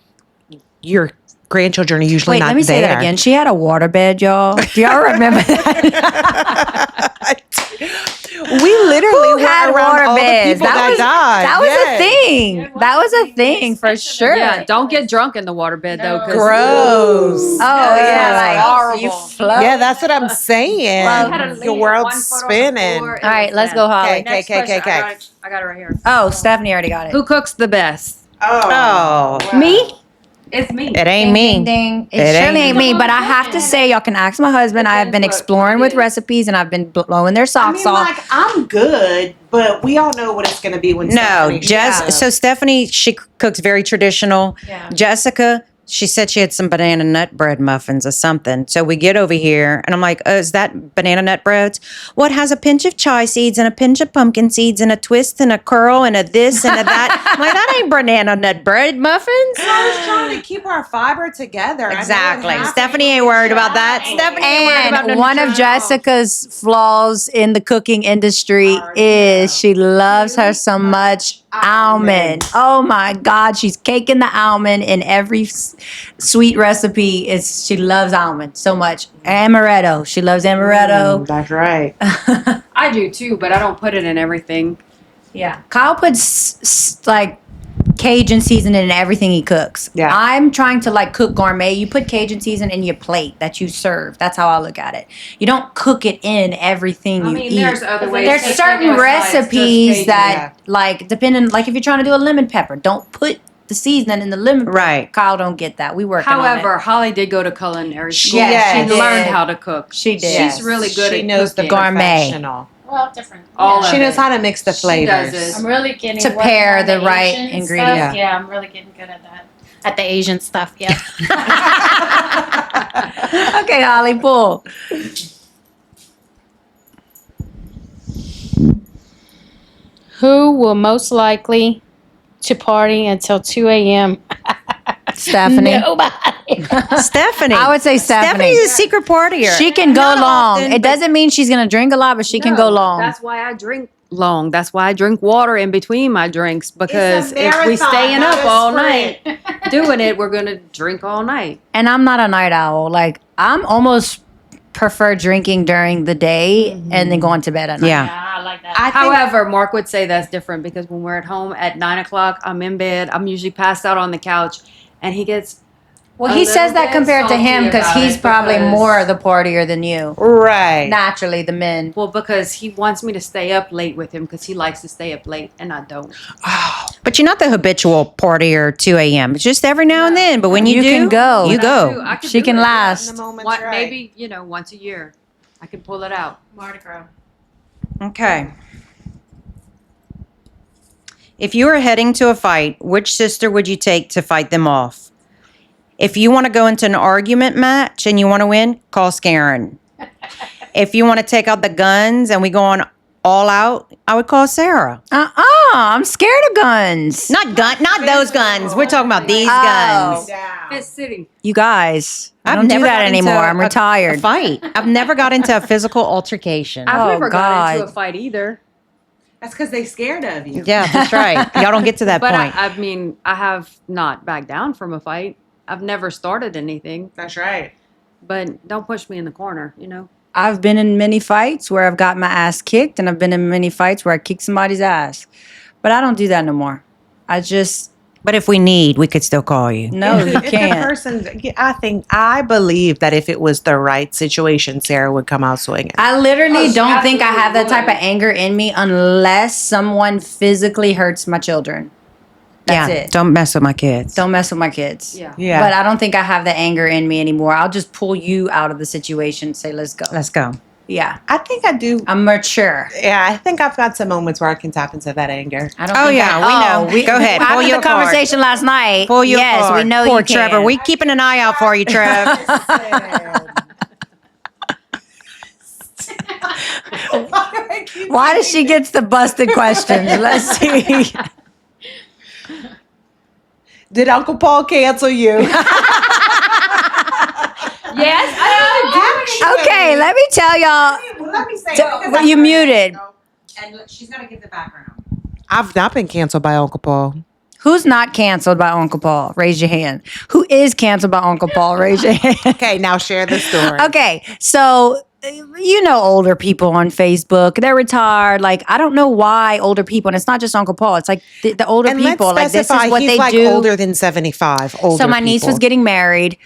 your grandchildren are usually Wait, not let me say that there. again. She had a water bed, y'all. Do y'all remember that? We literally Who were had around water all beds? the people that died. That was Yes. a thing. That was a thing for sure. Yeah, don't get drunk in the waterbed though. 'Cause Gross. Oh yeah, like horrible. you float. Yeah, that's what I'm saying. Well, the world's spinning. All right, let's go, Holly. Okay, okay, okay, okay. I got it right here. Oh, Stephanie already got it. Who cooks the best? oh, Me? It's me. it ain't me. Ding, ding. It, It surely ain't ain't me, but I have to say, y'all can ask my husband. I have been Depends what exploring it with is. recipes, and I've been blowing their socks off. I'm good, but we all know what it's going to be when No, so Stephanie, she cooks very traditional. Yeah. Jessica, she said she had some banana nut bread muffins or something. So we get over here, and I'm like, "Oh, is that banana nut breads? What has a pinch of chia seeds and a pinch of pumpkin seeds and a twist and a curl and a this and a that?" I'm like, that ain't banana nut bread muffins. I was trying to keep our fiber together. Exactly. Stephanie ain't worried about that. Stephanie ain't worried about And no one of nutrition. Jessica's flaws in the cooking industry is she loves her so much almond. Oh my God, she's caking the almond in every sweet recipe. She loves almond so much. Amaretto, she loves amaretto. That's right. I do too, but I don't put it in everything. Yeah, Kyle puts like Cajun seasoning in everything he cooks. Yeah. I'm trying to like cook gourmet. You put Cajun season in your plate that you serve. That's how I look at it. You don't cook it in everything I you mean, eat. there's other ways. There's to certain cook besides just recipes Cajun. that like depending, like if you're trying to do a lemon pepper, don't put the seasoning in the lemon pepper. Right. Kyle don't get that. We working on However, it. Holly did go to culinary school. Yes, she she learned did. how to cook. She did. She's really good She at knows the cooking. Gourmet. professional. Well, different. All yeah. of She knows it. how to mix the She flavors. does it. I'm really getting To working pair on the right Asian ingredient. Stuff. Yeah, I'm really getting good at that. At the Asian stuff, yeah. Okay, Holly, pull. Who will most likely to party until 2 a.m.? Stephanie. Nobody. Stephanie. I would say Stephanie. Stephanie is a secret partier. She can go Not long. often, It but- doesn't mean she's gonna drink a lot, but she can go No, long. That's why I drink long. That's why I drink water in between my drinks because if we marathon, staying not up a all sprint. night doing it, we're gonna drink all night. And I'm not a night owl. Like I'm almost prefer drinking during the day and then going to bed at night. Yeah. Yeah, I like that. However, Mark would say that's different because when we're at home at 9:00, I'm in bed. I'm usually passed out on the couch, and he gets Well, a he little says that bit compared to salty him because about he's it probably because- more the partier than you. Right. Naturally, the men. well because he wants me to stay up late with him because he likes to stay up late and I don't. But you're not the habitual partier 2 a.m. It's just every now and then. But when you, You do, can go. You But I do- go. I could She do can it, last. What, maybe once a year, I can pull it out. Mardi Gras. Okay. If you were heading to a fight, which sister would you take to fight them off? If you want to go into an argument match and you want to win, call Skaren. If you want to take out the guns and we go on all out, I would call Sarah. I'm scared of guns. Not those guns. We're talking about these Oh. guns. Fist City. You guys, I I've don't do never that got into anymore. I'm a retired. fight. I've never got into a physical altercation. I've Oh, never got into God. a fight either. That's because they scared of you. Yeah, that's right. Y'all don't get to that But point. I mean, I have not backed down from a fight. I've never started anything. That's right. But don't push me in the corner, you know? I've been in many fights where I've got my ass kicked, and I've been in many fights where I kicked somebody's ass. But I don't do that no more. I just But if we need, we could still call you. No, you If the can't. person, I believe that if it was the right situation, Sarah would come out swinging. I literally she don't think I have that type absolutely of anger in me unless someone physically hurts my children. That's it. Don't mess with my kids. Don't mess with my kids. Yeah. Yeah. But I don't think I have the anger in me anymore. I'll just pull you out of the situation, say, let's go. Let's go. Yeah. I think I do. I'm mature. Yeah, I think I've got some moments where I can tap into that anger. I don't Oh, think yeah, I, we know. Go ahead, pull After your the card. conversation last night. Pull your yes, card. we know Poor you can. Trevor. We keeping an eye out for you, Trev. Why does she get the busted questions? Let's see. Did Uncle Paul cancel you? Yes, Okay, let me tell y'all. Let me say Well, you muted. And she's going to give the background. I've not been canceled by Uncle Paul. Who's not canceled by Uncle Paul? Raise your hand. Who is canceled by Uncle Paul? Raise your hand. Okay, now share the story. Okay, so you know older people on Facebook, they're retired. Like, I don't know why older people, and it's not just Uncle Paul, it's like the older And people. let's Like, this specify is what he's they like do. older than 75. Older So my niece was people. getting married.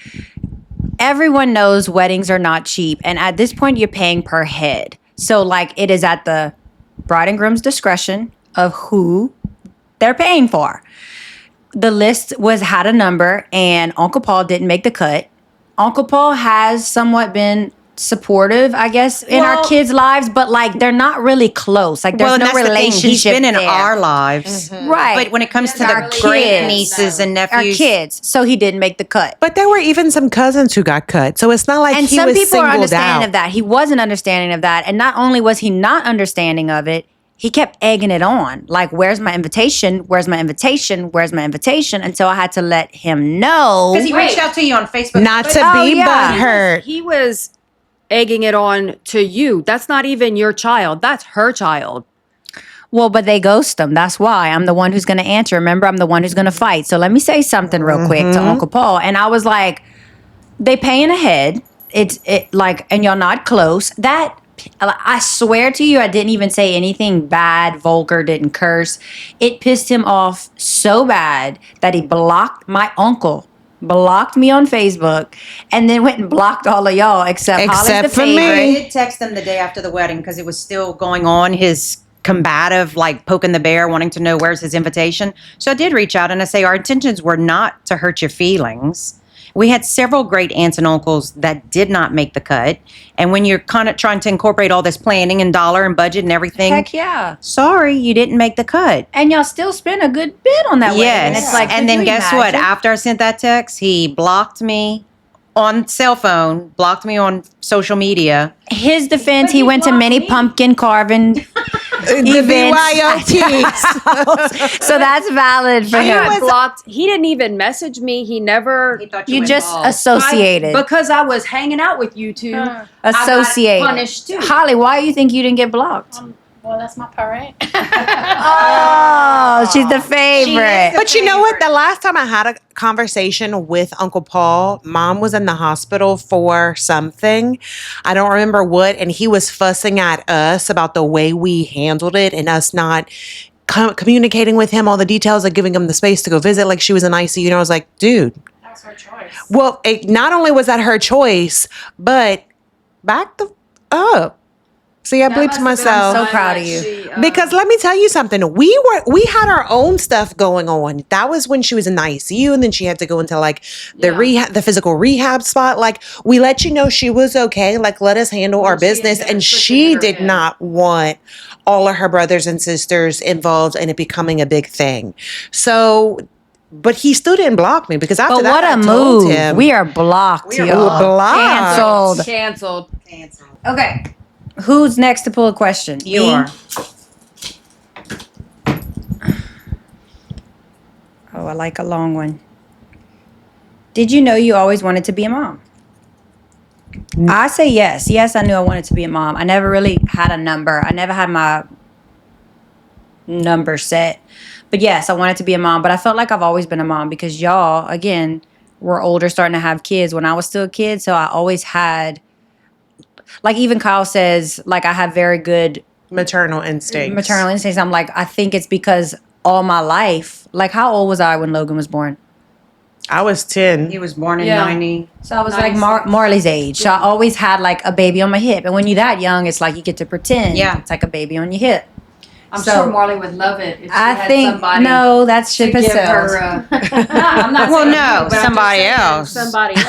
Everyone knows weddings are not cheap. And at this point, you're paying per head. So, like, it is at the bride and groom's discretion of who they're paying for. The list had a number, and Uncle Paul didn't make the cut. Uncle Paul has somewhat been supportive, I guess, in our Well- kids' lives, but like they're not really close. Like there's Well, and no that's the thing. relationship. He's been in there. our lives. Right. But when it comes to Our the great kids. nieces and Our nephews. kids, so he didn't make the cut. But there were even some cousins who got cut. So it's not like And he some was people are singled understanding out. of that. He wasn't understanding of that. And not only was he not understanding of it, he kept egging it on. Like, where's my invitation? Where's my invitation? Where's my invitation? Until I had to let him know. Because he reached out to you on Facebook. Not to Oh, be yeah. butthurt. he was egging it on to you. That's not even your child. That's her child. Well, but they ghost him. That's why I'm the one who's going to answer. Remember, I'm the one who's going to fight. So let me say something real quick to Uncle Paul. And I was like, they paying ahead. It's like, and y'all not close. That, I swear to you, I didn't even say anything bad, vulgar, didn't curse. It pissed him off so bad that he blocked my uncle. Blocked me on Facebook, and then went and blocked all of y'all except Holly's the Except for me. I favorite. did text him the day after the wedding because it was still going on. His combative, like poking the bear, wanting to know where's his invitation. So I did reach out and I say our intentions were not to hurt your feelings. We had several great aunts and uncles that did not make the cut. And when you're kind of trying to incorporate all this planning and dollar and budget and everything, Heck yeah. sorry, you didn't make the cut. And y'all still spend a good bit on that wedding. And Yes. it's like, and could then you guess what? imagine? After I sent that text, he blocked me on cell phone, blocked me on social media. His defense, he went to many pumpkin carving The events. BYOTs. So that's valid for I him. got blocked. He didn't even message me. He never. You were just involved. associated. Because I was hanging out with you two. Associated. I got punished too. Holly, why do you think you didn't get blocked? Well, that's my parade. Oh, she's the favorite. But you know what? The last time I had a conversation with Uncle Paul, Mom was in the hospital for something. I don't remember what. And he was fussing at us about the way we handled it and us not communicating with him all the details, like giving him the space to go visit like she was in ICU. And I was like, dude. That's her choice. Well, not only was that her choice, but back the up. See, I bleeped myself. so proud of you. Because let me tell you something. We had our own stuff going on. That was when she was in the ICU, and then she had to go into like the rehab, the physical rehab spot. Like, we let you know she was okay. Like, let us handle our business. And she did not want all of her brothers and sisters involved in it becoming a big thing. So, but he still didn't block me because after But that, what I a told move. him, We are blocked, we are y'all. blocked. Canceled. Canceled. Okay. Who's next to pull a question? You Me? are. Oh, I like a long one. Did you know you always wanted to be a mom? I say yes. Yes, I knew I wanted to be a mom. I never really had a number. I never had my number set. But yes, I wanted to be a mom. But I felt like I've always been a mom because y'all, again, were older, starting to have kids when I was still a kid. So I always had, like even Kyle says, like I have very good Maternal instinct. maternal instincts. I'm like, I think it's because all my life. Like, how old was I when Logan was born? I was 10. He was born in Yeah. 90. So I was like 96. Marley's age. So I always had like a baby on my hip. And when you're that young, it's like you get to pretend. Yeah. It's like a baby on your hip. I'm So- sure Marley would love it if she I had think, somebody no, that's to ship give itself. her. I'm not Well, saying no, you, but I'm just somebody saying else. Somebody else.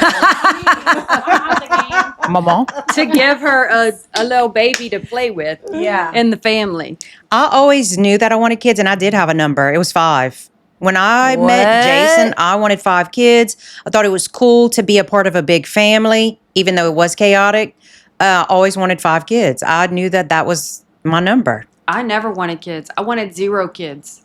Mama. To give her a little baby to play with Yeah. in the family. I always knew that I wanted kids, and I did have a number. It was 5. When I met What? Jason, I wanted 5 kids. I thought it was cool to be a part of a big family, even though it was chaotic. Always wanted 5 kids. I knew that that was my number. I never wanted kids. I wanted 0 kids.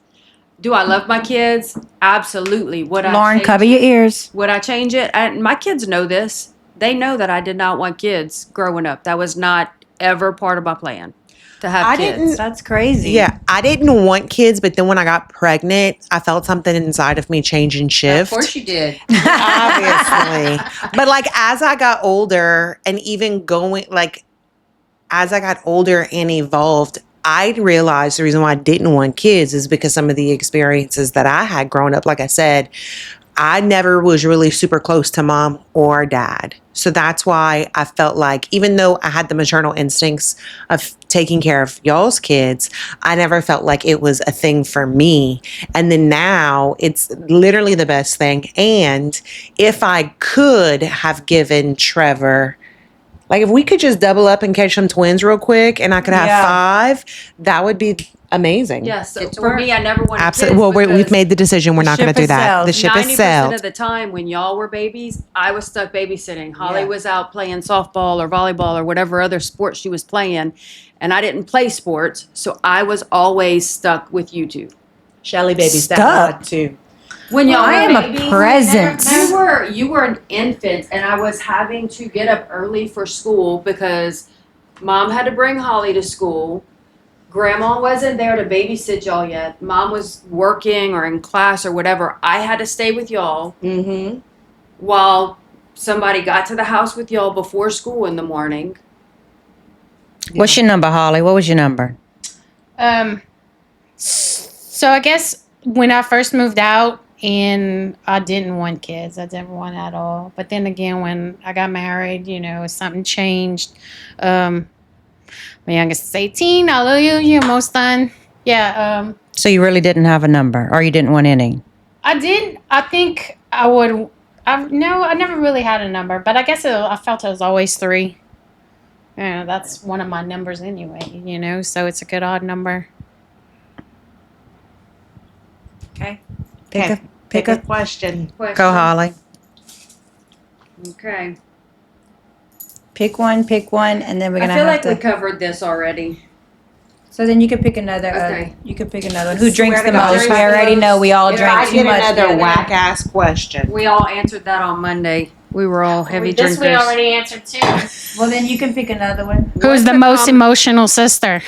Do I love my kids? Absolutely. Would I Lauren, change cover it? your ears. Would I change it? And my kids know this. They know that I did not want kids growing up. That was not ever part of my plan to have I kids. didn't- That's crazy. Yeah, I didn't want kids, but then when I got pregnant, I felt something inside of me change and shift. Of course you did. Obviously. But like as I got older and even going like as I got older and evolved, I realized the reason why I didn't want kids is because some of the experiences that I had growing up, like I said, I never was really super close to mom or dad. So that's why I felt like even though I had the maternal instincts of taking care of y'all's kids, I never felt like it was a thing for me. And then now it's literally the best thing. And if I could have given Trevor, like if we could just double up and catch some twins real quick and I could have Yeah. 5, that would be amazing. Yes. It's For work. me, I never wanted Absolutely. kids. Well, we've because made the decision. We're the not going ship to do has that. sailed. The ship has 90% sailed. of the time when y'all were babies, I was stuck babysitting. Holly Yeah. was out playing softball or volleyball or whatever other sport she was playing. And I didn't play sports. So I was always stuck with you two. Shelly baby's Stuck. that odd too. When y'all I were am a babies, present. you were an infant, and I was having to get up early for school because Mom had to bring Holly to school. Grandma wasn't there to babysit y'all yet. Mom was working or in class or whatever. I had to stay with y'all Mm-hmm. while somebody got to the house with y'all before school in the morning. What's your number, Holly? What was your number? So I guess when I first moved out and I didn't want kids, I didn't want at all. But then again, when I got married, something changed. My youngest is 18. I love you. You're almost done. Yeah. So you really didn't have a number, or you didn't want any? I did. I think I would. No, I never really had a number, but I guess I felt it was always 3. That's one of my numbers anyway. So it's a good odd number. Okay. Pick a question. Go, Holly. Okay. Pick one, and then we're I gonna feel have like to. we covered this already. So then you can pick another. Okay. You can pick another one. Who drinks Swear the to God, most? if We I already go- know we all if drank I too get much. another the other whack day. ass question. We all answered that on Monday. We were all heavy This drinkers. we already answered too. Well, then you can pick another one. Who's the most emotional sister?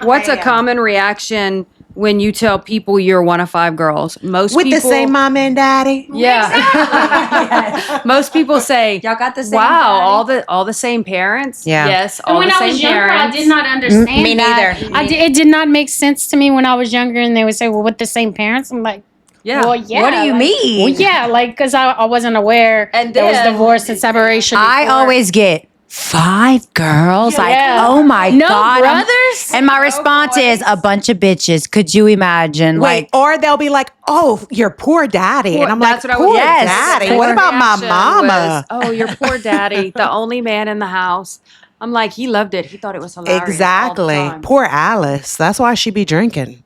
What's a Damn. common reaction when you tell people you're one of 5 girls? Most With people, the same mom and daddy. Yeah. Most people say, Y'all got the same. "Wow, daddy? all the same parents." Yeah. Yes, And all when the I same was younger, parents. I did not understand me that. neither. It did not make sense to me when I was younger, and they would say, "Well, with the same parents." I'm like, Yeah. "Well, yeah." What do you like- mean? Well, yeah, like because I wasn't aware And there was then- divorce and separation. I before. always get 5 girls. Like, Yeah. oh my No god. brothers? And my response is a bunch of bitches. Could you imagine? Wait, Like, or they'll be like, "Oh, your poor daddy," and I'm That's like, what I was- "Poor Yes. daddy. Poor What about my reaction mama?" was, "Oh, your poor daddy, the only man in the house." I'm like, he loved it. He thought it was hilarious. all the Exactly. time. Poor Alice. That's why she be drinking.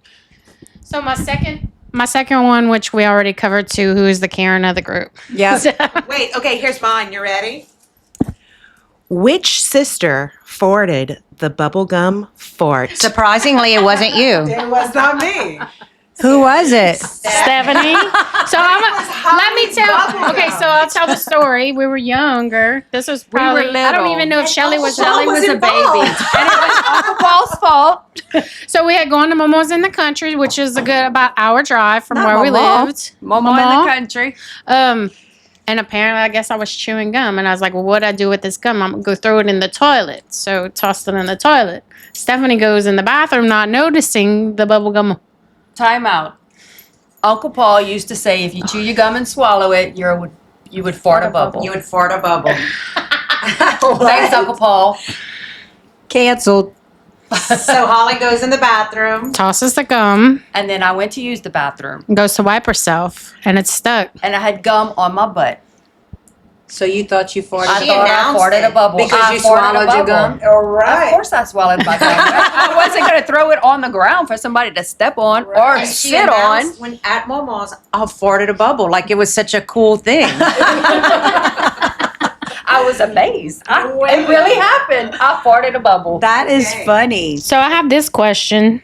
So my second one, which we already covered too, who is the Karen of the group. yeah. Wait, okay, here's mine. You ready? Which sister forwarded the bubblegum fort? Surprisingly, it wasn't you. It was not me. Who was it? Stephanie. So let me tell. Okay, so I'll tell the story. We were younger. This was probably. I don't little. even know if Shelly was. Shelly was a baby, involved. and it was Uncle Paul's fault. So we had gone to Momo's in the country, which is a good about hour drive from Not where we Momo. lived. Mama in Mama. the country. And apparently, I guess I was chewing gum, and I was like, "Well, what'd I do with this gum? I'm gonna go throw it in the toilet." So tossed it in the toilet. Stephanie goes in the bathroom, not noticing the bubble gum Time out. Uncle Paul used to say, if you chew your gum and swallow it, you would fart a bubble. You would fart a bubble. Thanks, Uncle Paul. Canceled. So Holly goes in the bathroom. Tosses the gum, And then I went to use the bathroom, goes to wipe herself, and it's stuck. and I had gum on my butt. So you thought you farted? I thought I farted a bubble. because I you farted a swallowed your bubble. gum. All right. Of course I swallowed my gum. I wasn't going to throw it on the ground for somebody to step on or And she sit on. announced when at Momo's, I farted a bubble, like it was such a cool thing. I was amazed. It really happened. I farted a bubble. That is funny. So I have this question.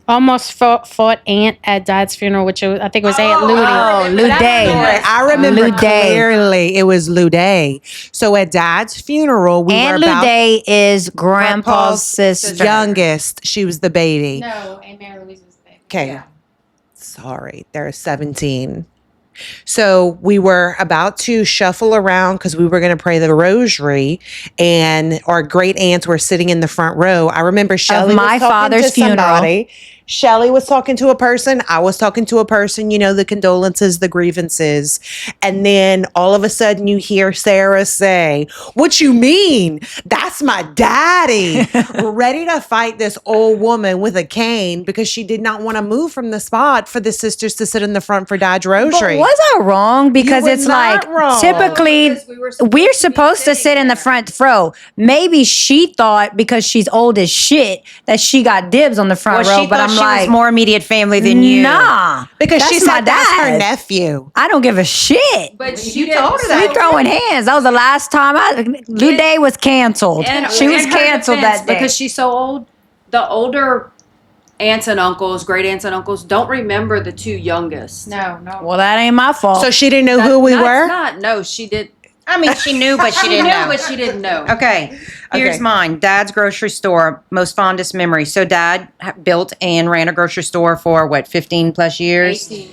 Almost fought Aunt at Dad's funeral, which I think was Aunt Ludi. Oh, Lou Day. I remember Lou Day. clearly it was Lou Day. So at Dad's funeral, we were Aunt Lou about Day is Grandpa's sister. youngest. She was the baby. No, Aunt Mary Louise was big. Okay. Sorry, they're 17. So we were about to shuffle around because we were going to pray the rosary, and our great aunts were sitting in the front row. I remember Shelly my was talking father's to funeral. somebody. Shelly was talking to a person. I was talking to a person, you know, the condolences, the grievances. And then all of a sudden you hear Sarah say, "What you mean? That's my daddy." Ready to fight this old woman with a cane because she did not want to move from the spot for the sisters to sit in the front for Dad's But rosary. was I wrong? Because were it's not like wrong. typically Because we're supposed to sit in the front row. Maybe she thought because she's old as shit that she got dibs on the front Well, row. she But thought I'm she like, was more immediate family than you. nah, Because she that's my said that's her dad. nephew. I don't give a shit. But You told her that. We throwing hands. That was the last time Lou Day was canceled. She was in her canceled defense, that day. because she's so old. The older aunts and uncles, great aunts and uncles, don't remember the two youngest. No. Well, that ain't my fault. So she didn't know who we That's were? Not. No, she did. I mean, she knew, but she She didn't knew, know. but she didn't know. Okay, here's Okay. mine. Dad's grocery store, most fondest memory. So Dad built and ran a grocery store for what, 15 plus years? 18.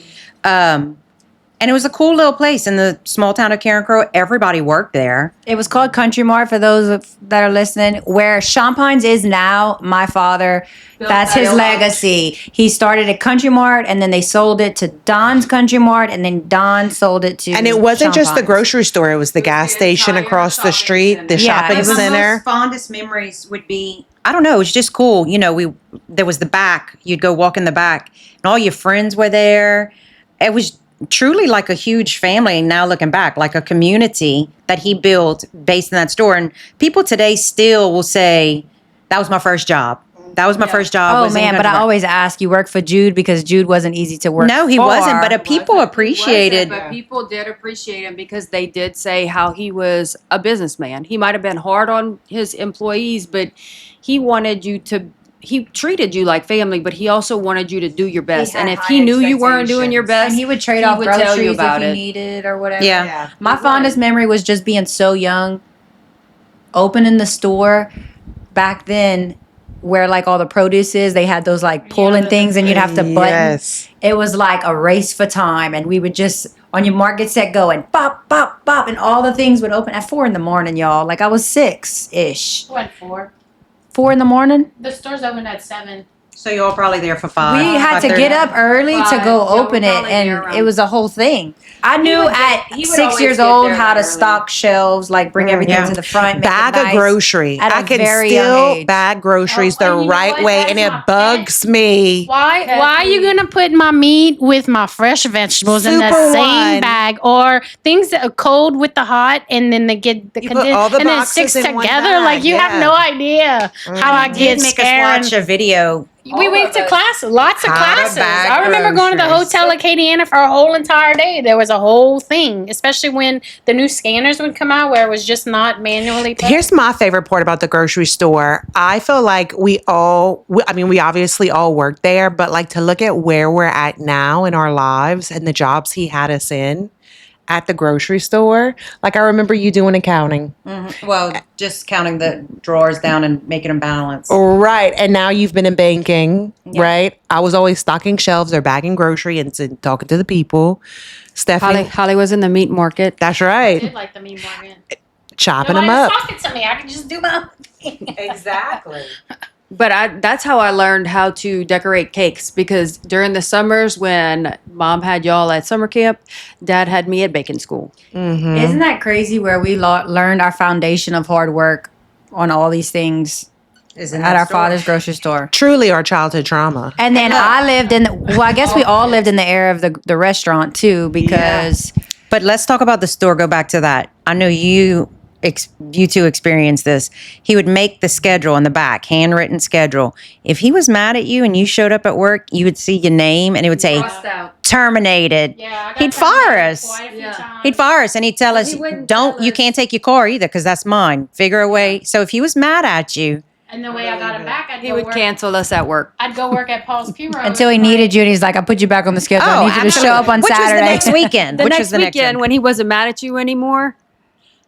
And it was a cool little place in the small town of Karen Crow. Everybody worked there. It was called Country Mart for those that are listening. Where Champagne's is now, my father, that's that his up. legacy. He started at Country Mart, and then they sold it to Don's Country Mart, and then Don sold it to. And it wasn't just the Champagne's. grocery store, it was the gas the station entire across the shopping street, center. the Yeah, shopping it was center. Most fondest memories would be, I don't know, it was just cool. You know, there was the back. You'd go walk in the back, and all your friends were there. It was truly like a huge family. Now looking back, like a community that he built based in that store. And people today still will say, "That was my first job. That was my first job." Oh was in man, but Country I Mart." always ask, you work for Jude because Jude wasn't easy to work. No, he for. wasn't. But people Wasn't- appreciated. But people did appreciate him because they did say how he was a businessman. He might have been hard on his employees, but he wanted you to. He treated you like family, but he also wanted you to do your best. had And if high he knew you weren't doing your best, and he would trade he off would tell groceries you if about he it. needed or whatever. Yeah. My He fondest would. memory was just being so young, opening the store back then where like all the produce is. They had those like pulling things and you'd have to button. Yes. It was like a race for time, and we would just on your mark, get set, go, and pop, pop, pop, and all the things would open at 4 a.m, y'all. Like I was 6-ish. What for? 4 a.m. The store's open at 7. So you're all probably there for 5. We had to 5:30. get up early to Five. go Yeah, we're open it, probably there and around- it was a whole thing. I knew would at he would 6 always years get old there how to early. stock shelves, like bring everything Yeah. to the front, make Bag it of nice. grocery. At a I can very young still age. bag groceries Oh, the and you know right what? way, That's and it my bugs me. Why are you gonna put my meat with my fresh vegetables in the Super same one. bag, or things that are cold with the hot, and then they get the You put all the and then it boxes sticks in one together? bag, Like you yeah. have no idea how I Did get make scared. us watch a video. We went to classes, lots of How to classes. bag I remember going to the groceries. hotel at Acadiana for a whole entire day. There was a whole thing, especially when the new scanners would come out where it was just not manually. Here's my favorite part about the grocery store. I feel like we obviously all work there, but like to look at where we're at now in our lives and the jobs he had us in at the grocery store. Like I remember you doing accounting. Well, just counting the drawers down and making them balance. Right. And now you've been in banking, right? I was always stocking shelves or bagging grocery and talking to the people. Stephanie. Holly was in the meat market. That's I right. did like the meat market. Chopping Nobody them was up. talking to me. I could just do my own thing. Exactly. But that's how I learned how to decorate cakes, because during the summers when mom had y'all at summer camp, dad had me at baking school. Isn't that crazy where we learned our foundation of hard work on all these things at our father's grocery store? Truly our childhood trauma. And then I lived in, well, I guess we all lived in the era of the restaurant too, because But let's talk about the store. Go back to that. I know you two experienced this. He would make the schedule in the back, handwritten schedule. If he was mad at you and you showed up at work, you would see your name and it would say Crossed out. terminated. Yeah, I got He'd fire terminated us. quite a few Yeah. times. He'd fire us and he'd tell us, he wouldn't "Don't tell you us. can't take your car either because that's mine. Figure a way." So if he was mad at you, And the way I got him back, He would cancel us at work. I'd go work at Paul's P-Road until he needed you and he's like, I put you back on the schedule. I need you to show up on which Saturday. was the next weekend. The which next was the next weekend, one. when he wasn't mad at you anymore,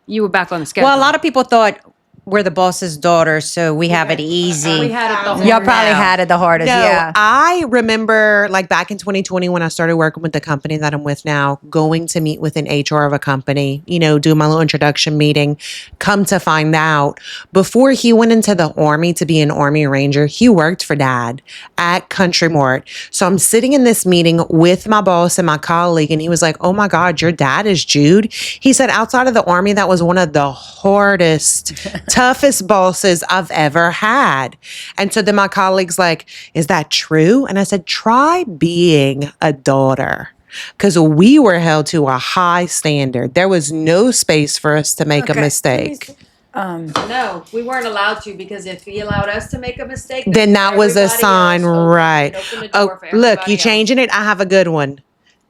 you were back on the schedule. Well, a lot of people thought we're the boss's daughter, so we have it easy. we had it the whole Y'all probably No. had it the hardest. No, Yeah. I remember like back in 2020 when I started working with the company that I'm with now, going to meet with an HR of a company, do my little introduction meeting. Come to find out, before he went into the Army to be an Army Ranger, he worked for Dad at Country Mart. So I'm sitting in this meeting with my boss and my colleague, and he was like, "Oh my God, your dad is Jude." He said, outside of the Army, that was one of the hardest, toughest bosses I've ever had. And so then my colleague's like, "Is that true?" And I said, "Try being a daughter." Because we were held to a high standard. There was no space for us to make a mistake. No, we weren't allowed to, because if he allowed us to make a mistake, Then that was a everybody sign, else opened- right? opened the Oh, door for look, everybody you else. changing it? I have a good one.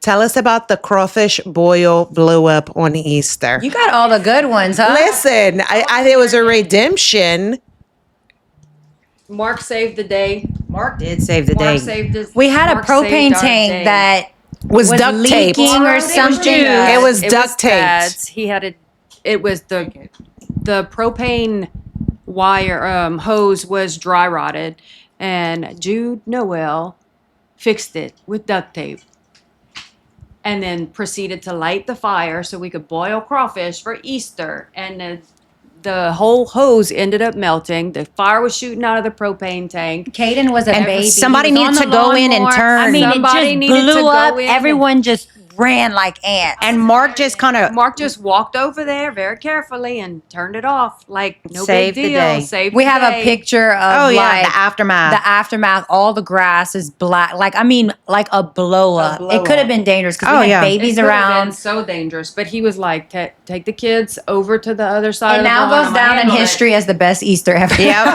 Tell us about the crawfish boil blow up on Easter. You got all the good ones, huh? Listen, I think it was a redemption. Mark saved the day. Mark did save the Mark day. saved us. We had a Mark saved propane our tank day. that Was duct tape. leaking or It was something. Jude's. It was duct taped. Dad's. He had it. It was the propane wire hose was dry rotted, and Jude Noel fixed it with duct tape, and then proceeded to light the fire so we could boil crawfish for Easter. And the whole hose ended up melting. The fire was shooting out of the propane tank. Caden was a baby. somebody He was needed on to the go in and lawnmower. turn. I mean, Somebody it needed just to blew go up. in. Everyone just ran like ants. And Mark just kind of Mark just walked over there very carefully and turned it off. Like, no Saved big the deal. day. Saved We the have day. a picture of like the aftermath. the aftermath. All the grass is black. Like like a blow up. blow It could have up. been dangerous because Oh, we had yeah. babies It could have been around. so dangerous, but he was like, take the kids over to the other side It of the now lawn. goes down in Handle it." history as the best Easter ever. Yep.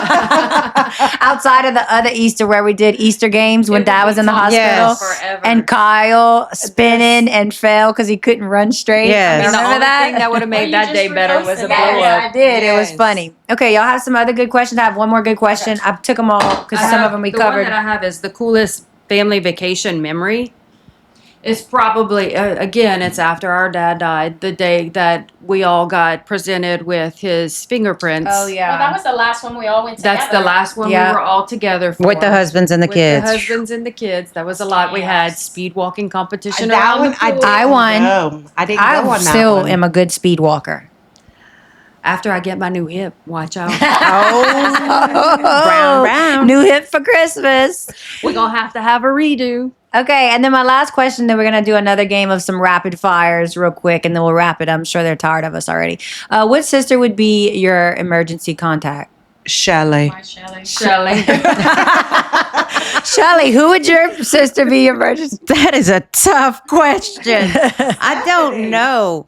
Outside of the other Easter where we did Easter games when It Dad will was be in the talked hospital, about forever. and Kyle spinning and fell because he couldn't run straight. Yes. And the Remember only that? thing that would have made you that just day better was a reposted blow that. Yeah, I up. did. It was Yes. funny. Okay, y'all have some other good questions. I have one more good question. I took them all because some of them we the one covered. that I have is the coolest family vacation memory. It's probably again, it's after our dad died, the day that we all got presented with his fingerprints. Oh yeah. Well, that was the last one we all went together. That's the last one Yeah. we were all together for. with the husbands and the With kids. the husbands and the kids. That was a lot. We had Yes. speed walking competition That around one the pool. I won. I didn't go I on that still one. am a good speed walker. After I get my new hip, watch out. Brown. New hip for Christmas. We're gonna have to have a redo. Okay, and then my last question, then we're going to do another game of some rapid fires real quick, and then we'll wrap it. I'm sure they're tired of us already. What sister would be your emergency contact? Shelley. My Shelley. Shelley. Shelly, who would your sister be your emergency? That is a tough question. I don't know.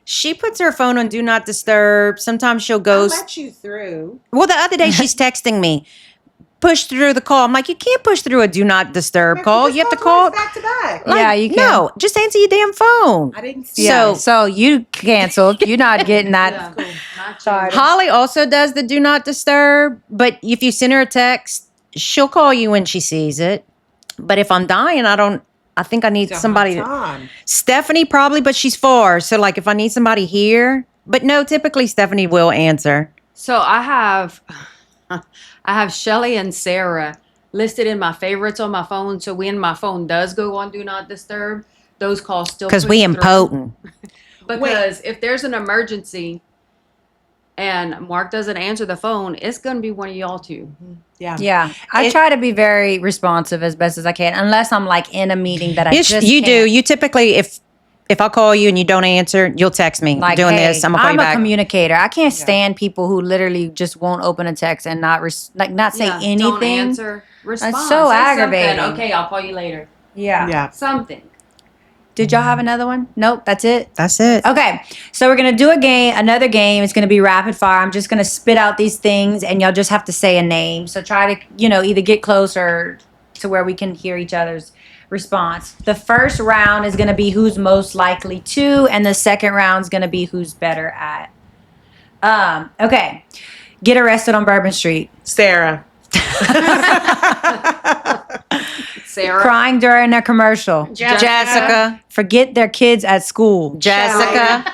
She puts her phone on Do Not Disturb. Sometimes she'll go. you through. Well, the other day she's texting me, push through the call. I'm like, you can't push through a Do Not Disturb call. You have to call. back to back. Like, Yeah, you can. No, just answer your damn phone. I didn't see Yeah, So- so you canceled. You're not getting that. Sorry. Holly also does the Do Not Disturb, but if you send her a text, she'll call you when she sees it. But if I'm dying, I think I need somebody. Stephanie probably, but she's far. So like if I need somebody here, but no, typically Stephanie will answer. So I have Shelly and Sarah listed in my favorites on my phone. So when my phone does go on Do Not Disturb, those calls still Because push we through. impotent. Because if there's an emergency and Mark doesn't answer the phone, it's going to be one of y'all two. Yeah. Yeah, I try to be very responsive as best as I can, unless I'm like in a meeting that I Yes, just you do. can't. You typically, if I call you and you don't answer, you'll text me. Like, Doing hey, this, I'm gonna call you a back. communicator. I can't stand people who literally just won't open a text and not not say Yeah, anything. Don't answer. Respond. so Say something. aggravating. Okay, I'll call you later. Yeah. Yeah. Something. Did y'all have another one? Nope. That's it. That's it. Okay, so we're gonna do another game. It's gonna be rapid fire. I'm just gonna spit out these things, and y'all just have to say a name. So try to, either get closer to where we can hear each other's response. The first round is gonna be who's most likely to, and the second round is gonna be who's better at. Okay, get arrested on Bourbon Street. Sarah. Sarah. Crying during a commercial. Jessica. Forget their kids at school. Jessica.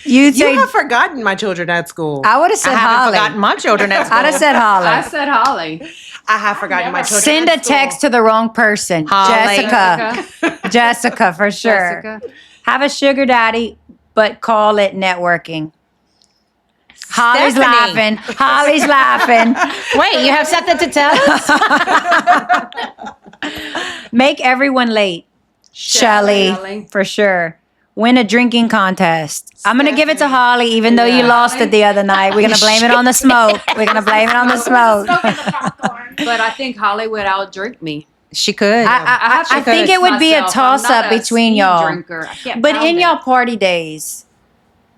You'd You say have forgotten my children at school. I would have I said haven't Holly. forgotten my children at school. I'd have said Holly. I said Holly. I have forgotten my children. Send a at school. text to the wrong person. Holly. Jessica. Jessica, for sure. Jessica. Have a sugar daddy, but call it networking. Holly's Stephanie. laughing. Holly's laughing. Wait, you have something to tell us? Make everyone late. Shelly, Shelley. for sure. Win a drinking contest. I'm going to give it to Stephanie. Holly, even though you Yeah. lost it the other night. We're going to blame it on the smoke. We're going to blame it on the smoke. But I think Holly would outdrink me. She could. I think it would be a myself. I'm not toss-up a between speed y'all. Drinker. I can't But pound in it. y'all party days,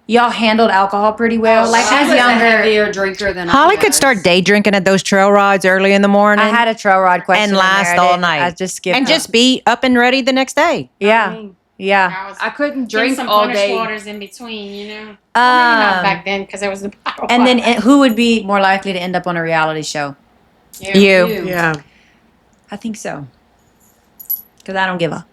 y'all handled alcohol pretty well. Like She as was a younger, heavier drinker than Holly I could was. start day drinking at those trail rides early in the morning I had a trail rod question and in last there. I all didn't- night. I just skipped and it. just be up and ready the next day. Yeah, yeah. I couldn't Drink drink some all punish day. waters in between, Well, maybe not back then because there was the bottle. And then who would be more likely to end up on a reality show? You. Yeah. I think so. Because I don't give a.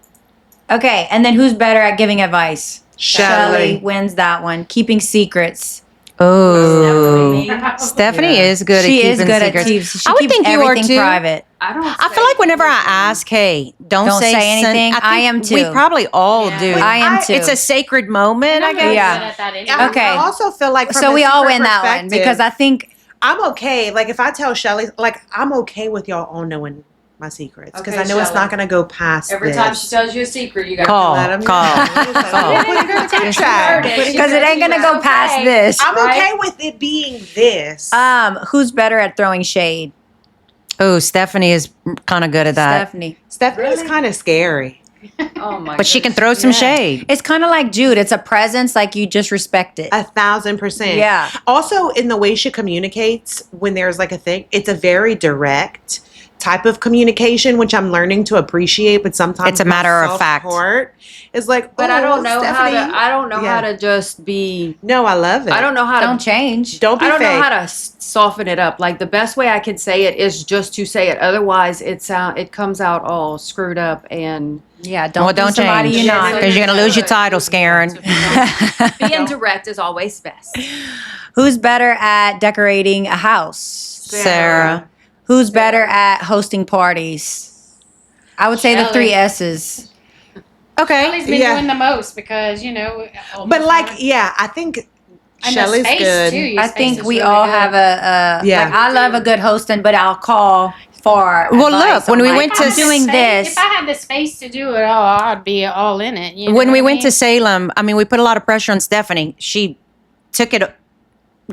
Okay, and then who's better at giving advice? Shelley. wins that one. Keeping secrets. Oh, Stephanie. Stephanie Yeah. is good She at is keeping good secrets. at keeps. She I would keeps think you are everything too. private. I don't. I feel like whenever I ask, hey, don't say anything, I am We too. probably all Yeah. do. I am too. It's a sacred moment, I guess. Yeah. Okay. I also feel like from So a we all secret win that one perspective, because I think I'm okay. Like if I tell Shelly, like I'm okay with y'all all knowing my secrets because Okay, I know it's Shelley. not going to go past Every this. time she tells you a secret, you got Call. to Let 'em Call. know. Put it in the contract. because it ain't gonna go past this. I'm Right? okay with it being this. Who's better at throwing shade? Oh, Stephanie is kind of good at that. Stephanie. Stephanie's Really? kind of scary. Oh my! But she can goodness. throw some Yeah. shade. It's kind of like Jude. It's a presence, like you just respect it. 1,000%. Yeah. Also, in the way she communicates when there's like a thing, it's a very direct type of communication, which I'm learning to appreciate. But sometimes It's a matter of fact. Heart is like, But oh, I don't know Stephanie. how to. I don't know Yeah. how to just be. No, I love it. I don't know how Don't to. change. Don't be I don't fake. know how to soften it up. Like the best way I can say it is just to say it. Otherwise, it comes out all screwed up and Yeah, don't Well, be don't somebody change. you're not. Because you're going to lose your title, Scaring. being direct is always best. Who's better at decorating a house? Sarah. Who's better at hosting parties? I would say the Shelley. 3 S's. Okay. Kelly's been Yeah. doing the most because But like, yeah, I think and the Shelly's space good. too. Your I space think is we really all good. have a Yeah. like, I love a good hosting, but I'll call for Well, advice look, when on, we like, went to I'm doing this. If I had the space to do it all, I'd be all in it. You know When what we I went mean? to Salem, I mean, we put a lot of pressure on Stephanie. She took it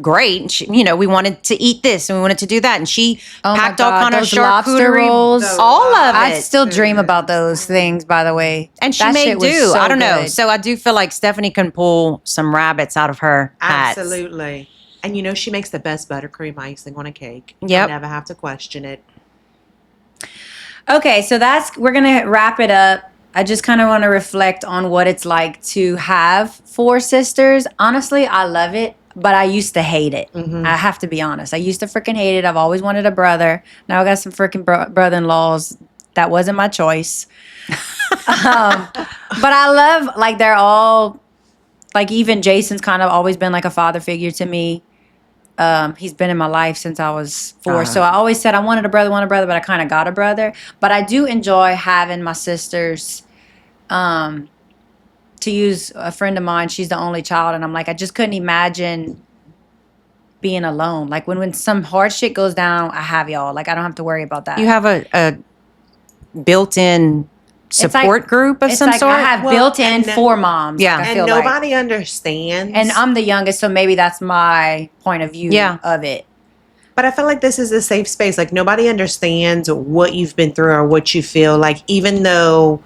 great. She, we wanted to eat this and we wanted to do that. And she Oh my packed all God, kind of those lobster charcuterie, rolls. all of I it. still dream about those things, by the way. And she That may shit was do. so I don't know. good. So I do feel like Stephanie can pull some rabbits out of her hats. Absolutely. And she makes the best buttercream icing on a cake. Yep. You never have to question it. Okay, so we're gonna wrap it up. I just kind of want to reflect on what it's like to have 4 sisters. Honestly, I love it, but I used to hate it. I have to be honest. I used to freaking hate it. I've always wanted a brother. Now I got some freaking brother-in-laws. That wasn't my choice. But I love, like, they're all, like, even Jason's kind of always been like a father figure to me. He's been in my life since I was 4. So I always said I wanted a brother, but I kind of got a brother. But I do enjoy having my sisters. To use a friend of mine, she's the only child. And I'm like, I just couldn't imagine being alone. Like when some hard shit goes down, I have y'all. Like I don't have to worry about that. You have a built-in support group of it's some like sort. I have Well, built-in and for moms. Yeah. like, I And feel like. nobody understands. And I'm the youngest, so maybe that's my point of view Yeah. of it. But I feel like this is a safe space. Like nobody understands what you've been through or what you feel like, even though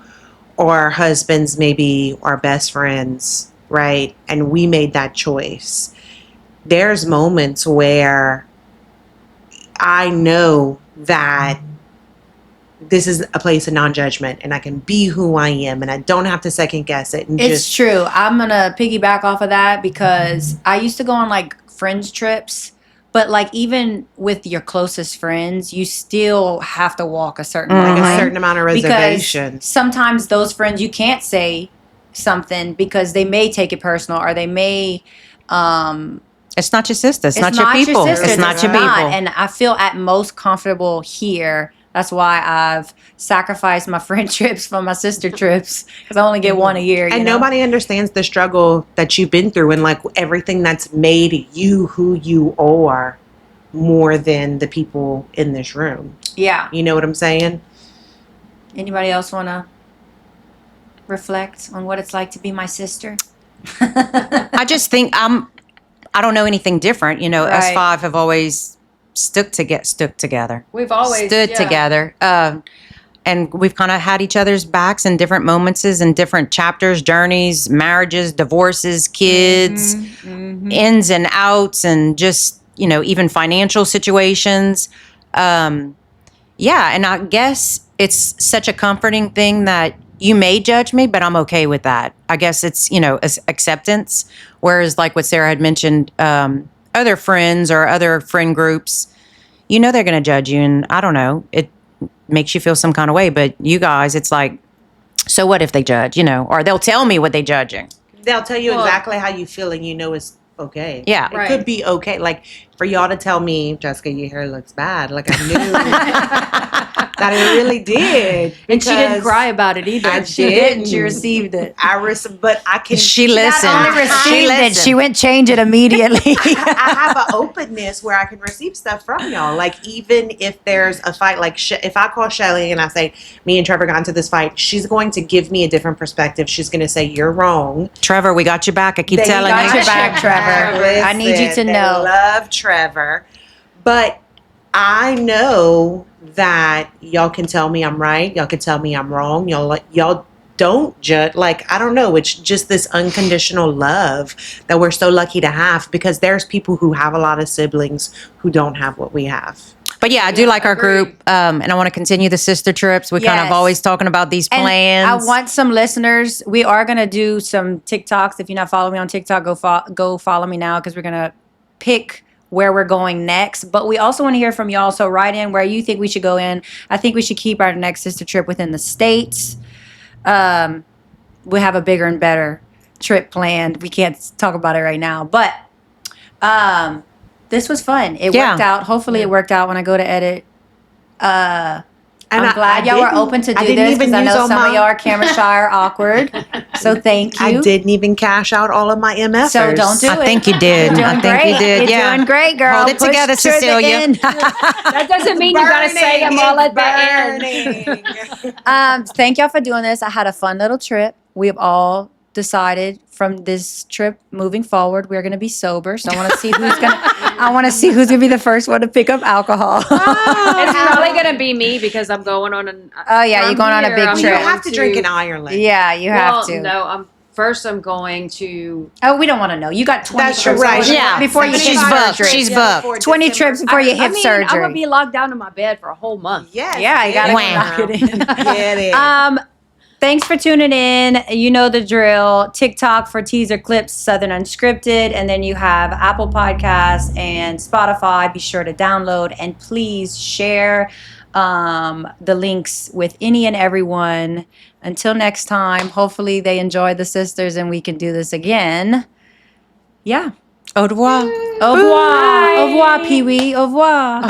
our husbands maybe are best friends, right? And we made that choice. There's moments where I know that this is a place of non-judgment and I can be who I am and I don't have to second guess it. And It's just true. I'm gonna piggyback off of that because I used to go on like friends trips, but like even with your closest friends, you still have to walk a certain like line. a certain amount of reservation. Because sometimes those friends you can't say something because they may take it personal or they may It's not your sister. It's not your people. sister, It's not your people. And I feel at most comfortable here. That's why I've sacrificed my friend trips from my sister trips because I only get one a year. And you know? nobody understands the struggle that you've been through and like everything that's made you who you are more than the people in this room. Yeah. You know what I'm saying? Anybody else want to reflect on what it's like to be my sister? I just think I don't know anything different. You know, us Right. five have always stuck together. We've always stood yeah. together. And we've kind of had each other's backs in different moments and different chapters, journeys, marriages, divorces, kids, ins and outs, and just, you know, even financial situations. Yeah. And I guess it's such a comforting thing that you may judge me, but I'm okay with that. I guess it's, you know, acceptance. Whereas like what Sarah had mentioned, other friends or other friend groups, you know, they're going to judge you. And I don't know, it makes you feel some kind of way. But you guys, it's like, so what if they judge, you know, or they'll tell me what they're judging. They'll tell you Well- exactly how you feel and you know it's okay. Yeah. It Right. could be okay. Like for y'all to tell me, Jessica, your hair looks bad. Like I knew that it really did. And she didn't because cry about it either. I She didn't. She didn't. received it. But I can. She listened. Not only received it, she went change it immediately. I have an openness where I can receive stuff from y'all. Like even if there's a fight, like if I call Shelly and I say me and Trevor got into this fight, she's going to give me a different perspective. She's going to say you're wrong. Trevor, we got your back. I keep They telling got you. your back, Trevor. I need you to Listen, know. They love Trevor, but I know that y'all can tell me I'm right. Y'all can tell me I'm wrong. Y'all don't judge. Like I don't know. It's just this unconditional love that we're so lucky to have because there's people who have a lot of siblings who don't have what we have. But yeah, I do like our agreed. group. And I want to continue the sister trips. We kind of Yes. always talking about these And plans. I want some listeners. We are gonna do some TikToks. If you're not following me on TikTok, go follow me now because we're gonna pick where we're going next. But we also want to hear from y'all. So write in where you think we should go in. I think we should keep our next sister trip within the States. We have a bigger and better trip planned. We can't talk about it right now, but this was fun. It Yeah. worked out. Hopefully, it worked out when I go to edit. And I'm glad y'all were open to do this because I know some of y'all are camera shy or awkward. So thank you. I didn't even cash out all of my MFers. So don't do it. I think you did. You're doing I think great. you did. You're Yeah. doing great, girl. Hold it Push together, to the Cecilia. end. That doesn't mean you gotta say them all at the end. Thank y'all for doing this. I had a fun little trip. We've all decided from this trip moving forward we're going to be sober. So I want to see who's going to be the first one to pick up alcohol. It's probably gonna be me because I'm going on an. Oh, yeah, from you're going on a here, big I'm You trip. going have to drink in Ireland. Yeah, you have Well, to. no, I'm going to. Oh, we don't want to know. You got 20 That's trips right. Yeah. before you hit She's booked. surgery. She's Yeah, booked. before 20 December. trips before you hit I'm surgery. gonna be locked down in my bed for a whole month. Yes. Yeah, you gotta Wham. knock it in. Get it. Thanks for tuning in. You know the drill. TikTok for teaser clips, Southern Unscripted, and then you have Apple Podcasts and Spotify. Be sure to download and please share the links with any and everyone. Until next time, hopefully they enjoy the sisters and we can do this again. Yeah. Au revoir. Au revoir. Au revoir, Pee-wee. Au revoir.